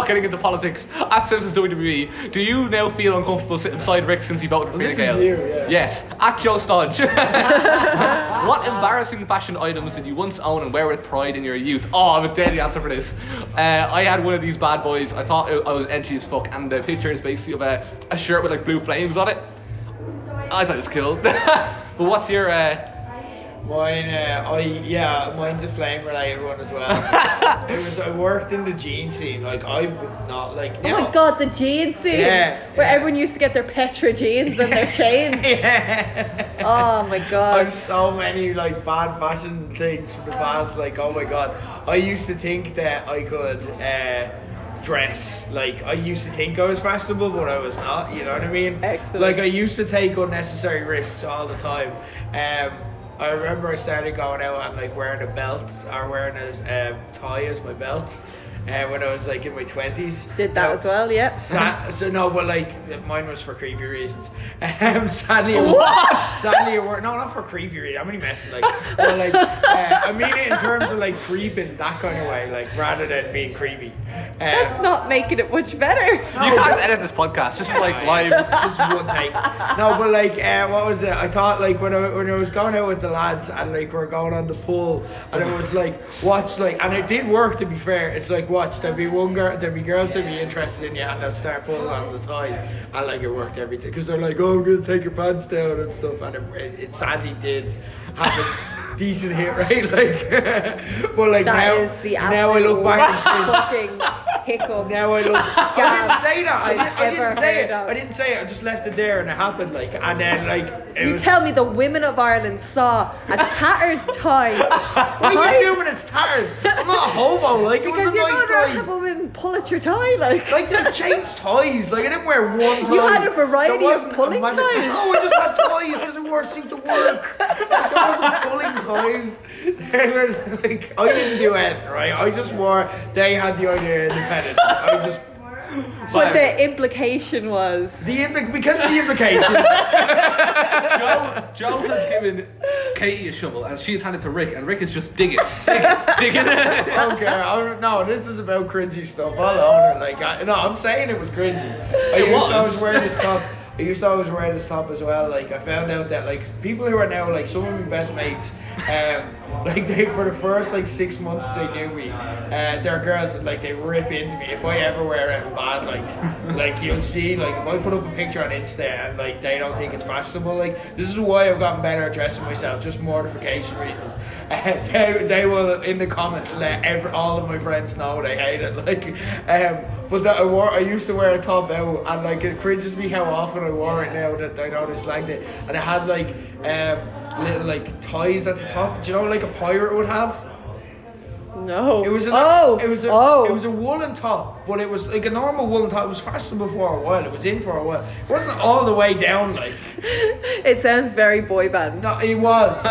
getting into politics. At Simpsons WWE, do you now feel uncomfortable sitting beside Rick since he voted for Fine Gael? This is you, yeah. Yes. At Joe Stodge. What embarrassing fashion items did you once own and wear with pride in your youth? Oh, I have a deadly answer for this. I had one of these bad boys. I thought I was edgy as fuck, and the picture is basically of a shirt with like blue flames on it. I thought it was cool. But what's your mine's a flame related one as well. I worked in the jean scene, like I would not like. Oh my god, the jean scene. Yeah. Where everyone used to get their Petra jeans and their chains. Yeah. Oh my god. I've so many like bad fashion things from the past. Like, oh my god, I used to think that I could dress. Like, I used to think I was fashionable, but I was not. You know what I mean? Excellent. Like, I used to take unnecessary risks all the time. I remember I started going out and like wearing a belt or wearing a tie as my belt when I was like in my 20s. Did that as well, yep. But like mine was for creepy reasons. Sadly it worked. No, not for creepy reasons. I'm only messing. Like, but like I mean it in terms of like creeping, that kind of way, like rather than being creepy. That's not making it much better. You can't edit this podcast. Just like live. Just one take. No, but like what was it? I thought like when I was going out with the lads and like we're going on the pool and it was like watch like, and it did work, to be fair. It's like watch, there'll be girls that'll be interested in you and they'll start pulling on the tie, and like it worked every time because they're like, oh, I'm gonna take your pants down and stuff, and it sadly did have a decent hit rate, like. But like now I look back and hiccup. Now I look. I didn't say that. I didn't say it. I just left it there, and it happened. Like, and then like. Tell me the women of Ireland saw a tattered tie. Why are you assuming it's tattered? I'm not a hobo. Like, it was a nice tie. Have a woman pull at your tie, like. Like, they changed ties. Like, I didn't wear one tie. You had a variety of pulling ties. No, I just had ties because it seemed to work. Like, I wasn't pulling ties. They were like, I didn't do anything, right? I just wore. They had the idea independent. I just. But the implication was because of the implication. Joe has given Katie a shovel and she has handed it to Rick, and Rick is just digging. Okay, no, this is about cringy stuff. I'll own it. Like, I'm saying it was cringy. I used to always wear this top. As well. Like, I found out that like people who are now like some of my best mates, like they for the first like 6 months they knew me, they're girls that like they rip into me if I ever wear it bad. Like you'll see, like if I put up a picture on Insta and like they don't think it's fashionable, like this is why I've gotten better at dressing myself, just mortification reasons. They will in the comments let all of my friends know they hate it. Like, but that I used to wear a top out, and like it cringes me how often I wore it now that I know they slagged it, and it had like little like ties at the top. Do you know like a pirate would have? No. It was a woolen top. but it was like a normal woolen top. It was fashionable for a while. It was in for a while. It wasn't all the way down like. It sounds very boy band. No, it was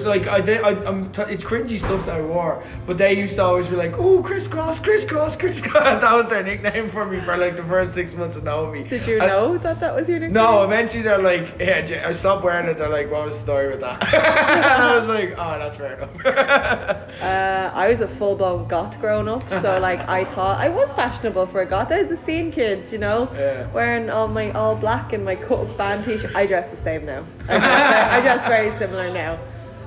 like it's cringy stuff that I wore, but they used to always be like, "Ooh, crisscross." That was their nickname for me for like the first 6 months of knowing me. Did you know that was your nickname? No, eventually they're like, yeah, I stopped wearing it. They're like, what was the story with that? And I was like, oh, that's fair enough. I was a full-blown goth growing up, so like I thought I was fashionable for a goth. I was a scene kid, you know, wearing all black and my cut-up band t-shirt. I dress the same now. I dress very similar now.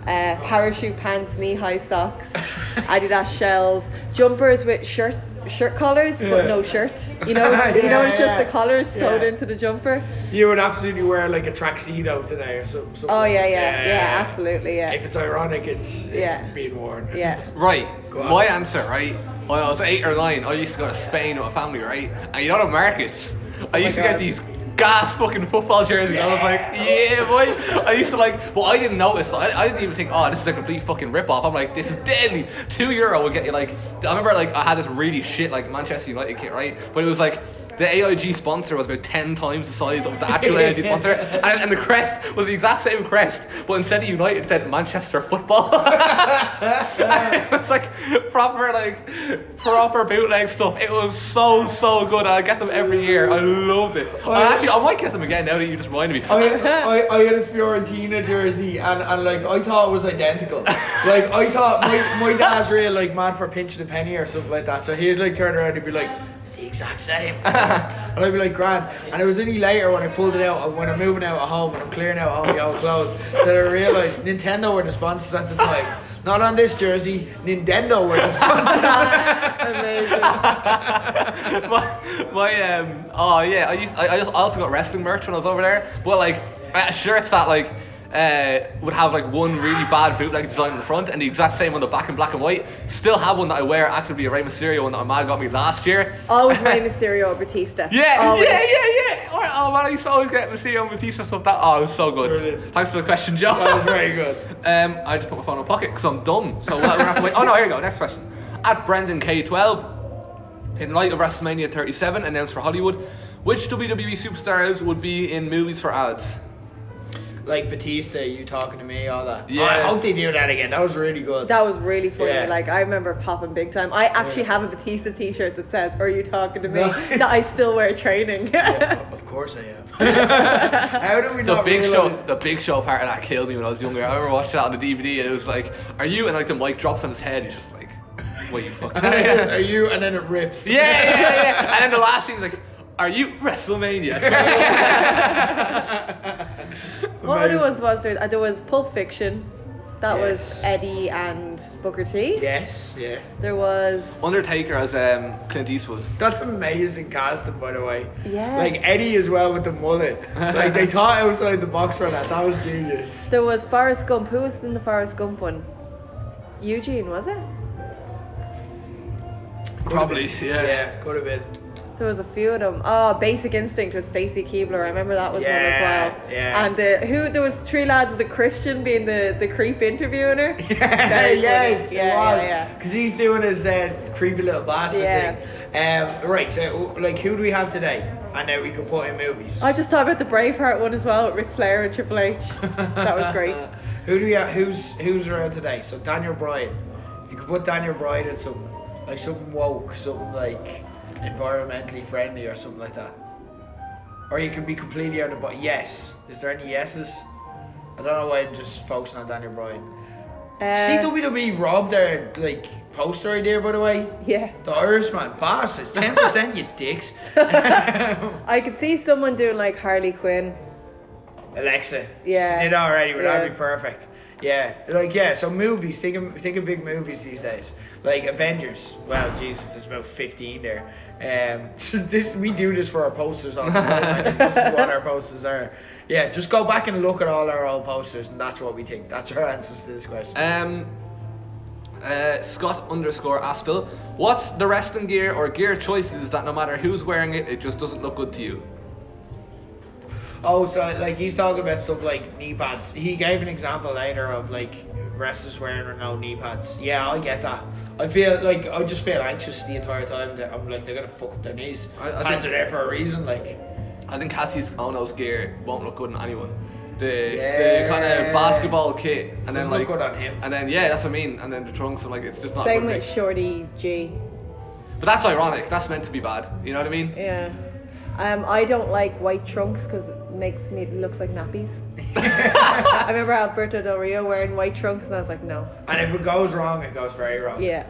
Parachute pants, knee-high socks, Adidas shells, jumpers with shirt collars, but no shirt. You know, it's just the collars sewed into the jumper. You would absolutely wear like a tuxedo today or something. Oh yeah, absolutely, yeah. If it's ironic, it's being worn. Yeah. Right. My answer, right? When I was 8 or 9, I used to go to Spain with a family, right? And you know the markets. I used to get these gas fucking football jerseys. I was like, yeah, boy. I used to like, well, I didn't notice. I didn't even think, oh, this is a complete fucking rip-off. I'm like, this is deadly. €2 would get you like, I remember like I had this really shit like Manchester United kit, right? But it was like, the AIG sponsor was about 10 times the size of the actual AIG sponsor, and the crest was the exact same crest, but instead of United it said Manchester Football. It was like proper bootleg stuff. It was so good. I get them every year. I loved it. I might get them again now that you just reminded me. I had a Fiorentina jersey and like I thought it was identical. Like I thought my dad's real like mad for pinching a penny or something like that, so he'd like turn around and be like, the exact same. And I'd be like, grand. And it was only later when I pulled it out, when I'm moving out at home and I'm clearing out all my old clothes, that I realised Nintendo were the sponsors at the time. Not on this jersey, Nintendo were the sponsors. Amazing. I also got wrestling merch when I was over there, but like shirts that like would have like one really bad bootleg design on the front and the exact same on the back in black and white. Still have one that I wear, actually a Rey Mysterio one that my mom got me last year. Always Rey Mysterio or Batista. Yeah. Oh man, I used to always get Mysterio and Batista stuff. It was so good. Brilliant. Thanks for the question, Joe. That was very good. I just put my phone in my pocket because I'm dumb. So we're gonna have to wait. Oh no, here you go. Next question. At Brendan K12, in light of WrestleMania 37 announced for Hollywood, which WWE superstars would be in movies for ads? Like Batista, you talking to me, all that. Yeah. Oh, I hope they do that again. That was really good. That was really funny. Yeah. Like I remember popping big time. I actually have a Batista t-shirt that says, "Are you talking to me?" Nice. That I still wear training. Yeah, of course I am. How did we not realize? The Big Show part of that killed me when I was younger. I remember watching that on the DVD and it was like, "Are you?" And like the mic drops on his head. He's just like, "What you fucking?" Are you? And then it rips. Yeah. And then the last scene's like, "Are you WrestleMania?" What other ones was there? There was Pulp Fiction. That was Eddie and Booker T. Yes, yeah. There was Undertaker as Clint Eastwood. That's amazing casting, by the way. Yeah. Like Eddie as well with the mullet. Like they thought outside the box for that. That was genius. There was Forrest Gump. Who was in the Forrest Gump one? Eugene, was it? Probably, yeah. Yeah, could have been. There was a few of them. Oh, Basic Instinct with Stacy Keibler. I remember that was one as well. Yeah. And there was three lads as a Christian being the creep interviewing her. Yes, Yeah. Because he's doing his creepy little bastard thing. Right, so like who do we have today? And then we can put in movies. I just thought about the Braveheart one as well with Ric Flair and Triple H. That was great. Who do we have? Who's around today? So Daniel Bryan. If you could put Daniel Bryan in something like something woke, something like environmentally friendly or something like that. Or you can be completely out of the yes. Is there any yeses? I don't know why I'm just focusing on Daniel Bryan. See WWE robbed their like poster idea, by the way. Yeah. The Irishman passes 10%, you dicks. I could see someone doing like Harley Quinn. Alexa. Yeah. She did already, but that'd be perfect. Yeah, so movies, think of big movies these days. Like Avengers. Well, Jesus, there's about 15 there. So we do this for our posters on the time, actually. This is what our posters are. Yeah, just go back and look at all our old posters and that's what we think. That's our answers to this question. Scott_Aspel. What's the wrestling gear or gear choices that no matter who's wearing it, it just doesn't look good to you? Oh, so like he's talking about stuff like knee pads. He gave an example later of like wrestlers wearing or no knee pads. Yeah, I get that. I just feel anxious the entire time that I'm like they're gonna fuck up their knees. Pads are there for a reason, like. I think Cassie's Ono's gear won't look good on anyone. The kind of basketball kit, and then like, look good on him. And then that's what I mean. And then the trunks, and like it's just not. Same with Shorty G. But that's ironic. That's meant to be bad. You know what I mean? Yeah. I don't like white trunks because it looks like nappies. I remember Alberto Del Rio wearing white trunks, and I was like, no. And if it goes wrong, it goes very wrong. Yeah.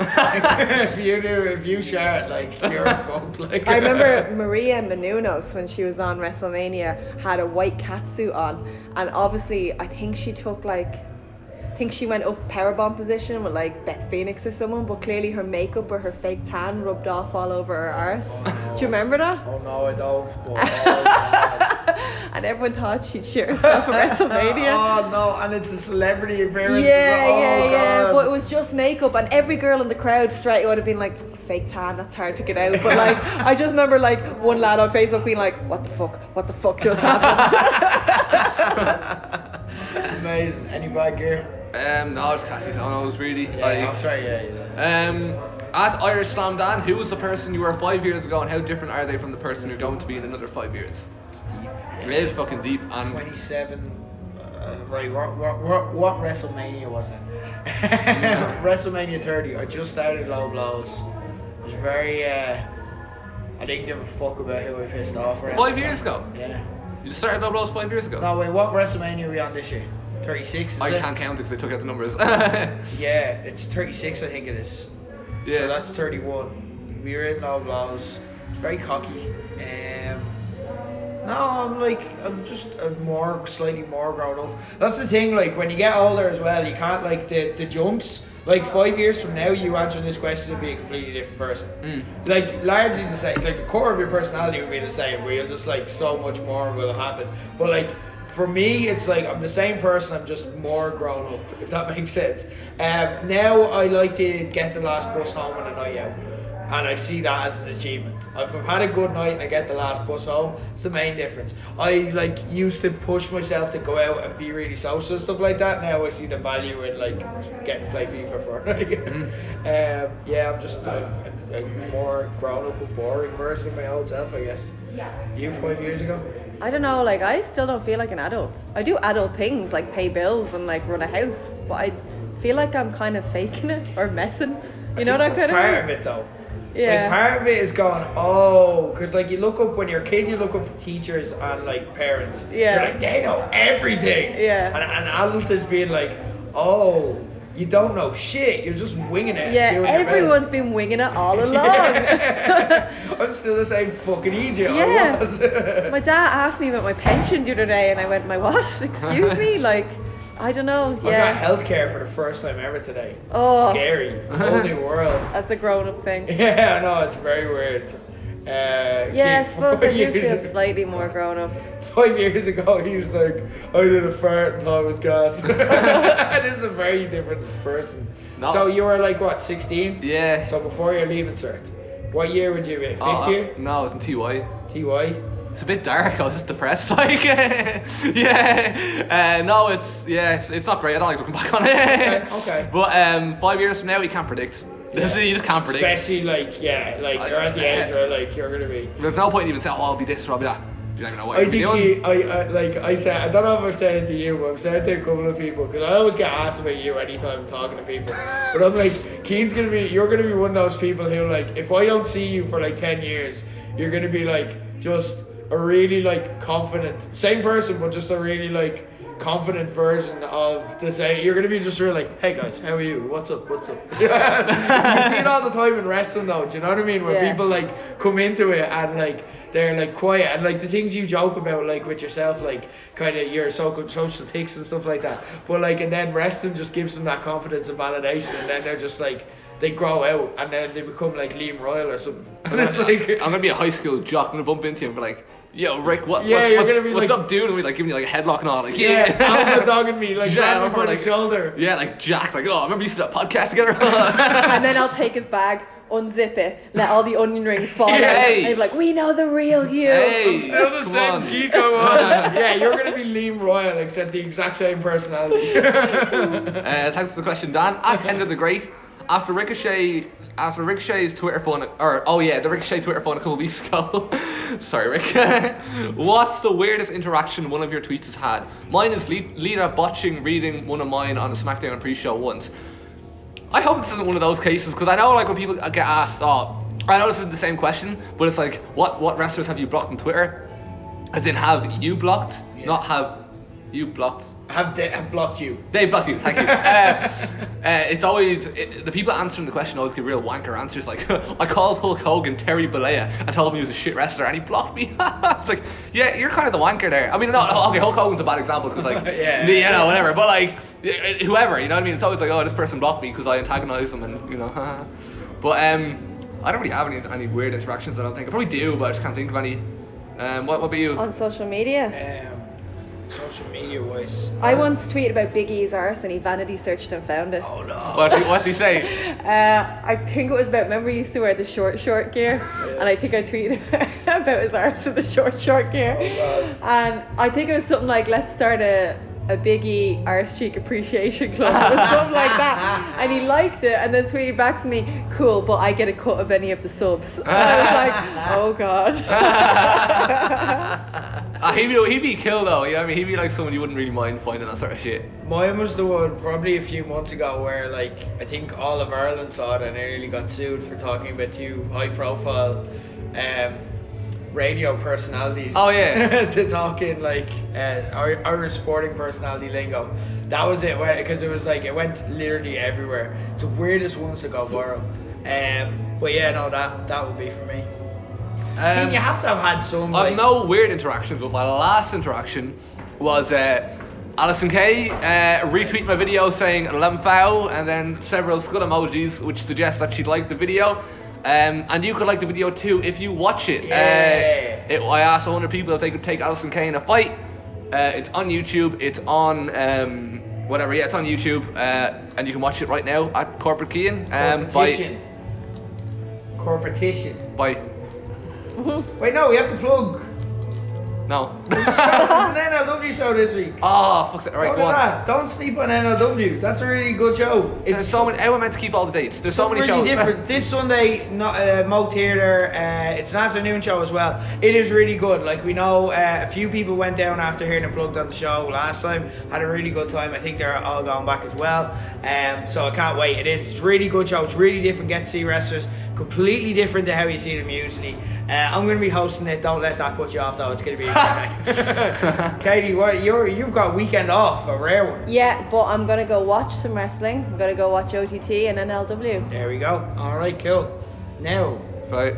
if you share it, like you're fucked. Like. I remember Maria Menounos when she was on WrestleMania had a white catsuit on, and obviously I think she went up powerbomb position with like Beth Phoenix or someone, but clearly her makeup or her fake tan rubbed off all over her arse. Oh, no. Do you remember that? Oh no, I don't. But, and everyone thought she'd shit herself at WrestleMania. Oh no, and it's a celebrity appearance. Yeah, God. but it was just makeup, and every girl in the crowd straight would have been like, fake tan, that's hard to get out. But like, I just remember like one lad on Facebook being like, what the fuck just happened? Amazing. Any bad gear? No, it's Cassie's Ono's really. Yeah, I'm sorry, yeah. At Irish Slam Dan, who was the person you were 5 years ago, and how different are they from the person you're going to be in another 5 years? It's deep. It is fucking deep. And 27. Right, what WrestleMania was it? WrestleMania 30. I just started Low Blows. It was very. I didn't give a fuck about who I pissed off. 5 years ago? Yeah. You just started Low Blows 5 years ago? No, wait, what WrestleMania are we on this year? 36 is I it? can't count it because they took out the numbers. Yeah, it's 36 I think it is. Yeah. So that's 31. We were in Low Blows. It's very cocky. No, I'm just slightly more grown up. That's the thing, like when you get older as well, you can't like the jumps. Like 5 years from now, you answering this question will be a completely different person. Like largely the same, like the core of your personality will be the same, where you'll just like so much more will happen. But like for me, it's like I'm the same person, I'm just more grown up, if that makes sense. Now I like to get the last bus home on a night out. And I see that as an achievement. If I've had a good night and I get the last bus home, it's the main difference. I like used to push myself to go out and be really social and stuff like that. Now I see the value in like getting to play FIFA for a night. Yeah, I'm just a more grown up and boring version of my old self, I guess. You 5 years ago? I don't know, like I still don't feel like an adult. I do adult things like pay bills and like run a house, but I feel like I'm kind of faking it or messing. You know what I kind of part of it though. Yeah. Like part of it is going, because like you look up when you're a kid, you look up to teachers and like parents. Yeah. You're like, they know everything. Yeah. And an adult is being like, oh, you don't know shit. You're just winging it. Yeah, everyone's been winging it all along. I'm still the same fucking idiot Yeah. I was. My dad asked me about my pension the other day, and I went, my what? Excuse me? Like, I don't know. Yeah. I got healthcare for the first time ever today. Oh. Scary. Whole new world. That's a grown-up thing. Yeah, no, it's very weird. Yeah, I suppose I do feel slightly more grown-up. 5 years ago, he was like, I did a fart and thought it was gas. This is a very different person. No. So you were like, what, 16? Yeah. So before your leaving cert. What year would you be? Fifth year? No, I was in TY. TY? It's a bit dark. I was just depressed. Like, yeah. No, it's not great. I don't like looking back on it. Okay. But 5 years from now, you can't predict. Yeah. You just can't predict. Especially like, yeah, like you're at the age where like you're gonna be. There's no point in even saying, oh, I'll be this or I'll be that. You don't even know what I you'll be doing. I said, I don't know if I've said it to you, but I've said it to a couple of people, because I always get asked about you anytime I'm talking to people. But I'm like, you're gonna be one of those people who like, if I don't see you for like 10 years, you're gonna be like, just a really like confident, same person, but just a really like confident version of the same. You're gonna be just really like, hey guys, how are you? What's up? You see it all the time in wrestling though, do you know what I mean? Where people like come into it and like they're like quiet, and like the things you joke about like with yourself, like kind of your social tics and stuff like that, but like, and then wrestling just gives them that confidence and validation, and then they're just like, they grow out and then they become like Liam Royal or something. And it's like, I'm gonna be a high school jock, I'm gonna bump into him and be like, yo, Rick, what's like, up, dude? And we like giving you like a headlock and all, like, alpha dogging me, like, yeah, grabbing me by the shoulder. Yeah, like Jack, like, oh, I remember you used to do that podcast together. And then I'll take his bag. unzip it, let all the onion rings fall out, Hey. and you're like, we know the real you. Hey, Still the come same on. geek I was. Yeah, you're gonna be Liam Royal, except the exact same personality. Thanks for the question, Dan. At End of the Great, after Ricochet's Twitter phone, the Ricochet Twitter phone a couple of weeks ago. Sorry, Rick. What's the weirdest interaction one of your tweets has had? Mine is Lita botching reading one of mine on the SmackDown pre-show once. I hope this isn't one of those cases, because I know like when people get asked, I know this is the same question, but it's like, what wrestlers have you blocked on Twitter? As in, have you blocked, not have you blocked. Have blocked you. They blocked you, thank you. It's always, the people answering the question always give real wanker answers, like, I called Hulk Hogan Terry Bollea and told him he was a shit wrestler and he blocked me. It's like, yeah, you're kind of the wanker there. I mean, no, okay, Hulk Hogan's a bad example, because like, whatever, but like, whoever, you know what I mean? It's always like, oh, this person blocked me because I antagonized them, and, you know, but I don't really have any weird interactions, I don't think. I probably do, but I just can't think of any. What about you? On social media? Social media wise. I once tweeted about Big E's arse and he vanity searched and found it. Oh no. What did he say? I think it was about, remember he used to wear the short gear? And I think I tweeted about his arse with the short gear. Oh, and I think it was something like, let's start a Big E arse cheek appreciation club or something like that. And he liked it and then tweeted back to me, cool, but I get a cut of any of the subs. And I was like, oh god. He'd be kill though, you know what I mean? He'd be like someone you wouldn't really mind finding that sort of shit. Mine was the one probably a few months ago where like I think all of Ireland saw it and nearly got sued for talking about two high profile radio personalities. Oh yeah. To talk in like Irish sporting personality lingo. That was it, because it was like it went literally everywhere. It's the weirdest ones to go viral. But yeah, no, that would be for me. I mean, you have to have had some. I've no weird interactions, but my last interaction was Alison Kay retweeted my video saying Lemfow and then several skull emojis, which suggests that she liked the video. And you could like the video too if you watch it. Yeah. I asked 100 people if they could take Alison Kay in a fight. It's on YouTube. It's on it's on YouTube, and you can watch it right now at Corporate Cian. Corporation. Bye. Wait, no, we have to plug. No. There's an NLW show this week. Oh, fuck's it. Right, go on. Don't sleep on NLW. That's a really good show. There's so many. Everyone meant to keep all the dates. There's so many really shows. Different. This Sunday, Mo Theatre. It's an afternoon show as well. It is really good. Like we know, a few people went down after hearing it plugged on the show last time. Had a really good time. I think they're all going back as well. So I can't wait. It's a really good show. It's really different. Get to see wrestlers. Completely different to how you see them usually. I'm going to be hosting it. Don't let that put you off though. It's going to be a good night. Katie, you've got weekend off, a rare one. Yeah, but I'm going to go watch some wrestling. I'm going to go watch OTT and NLW. There we go. All right, cool. Now. Right.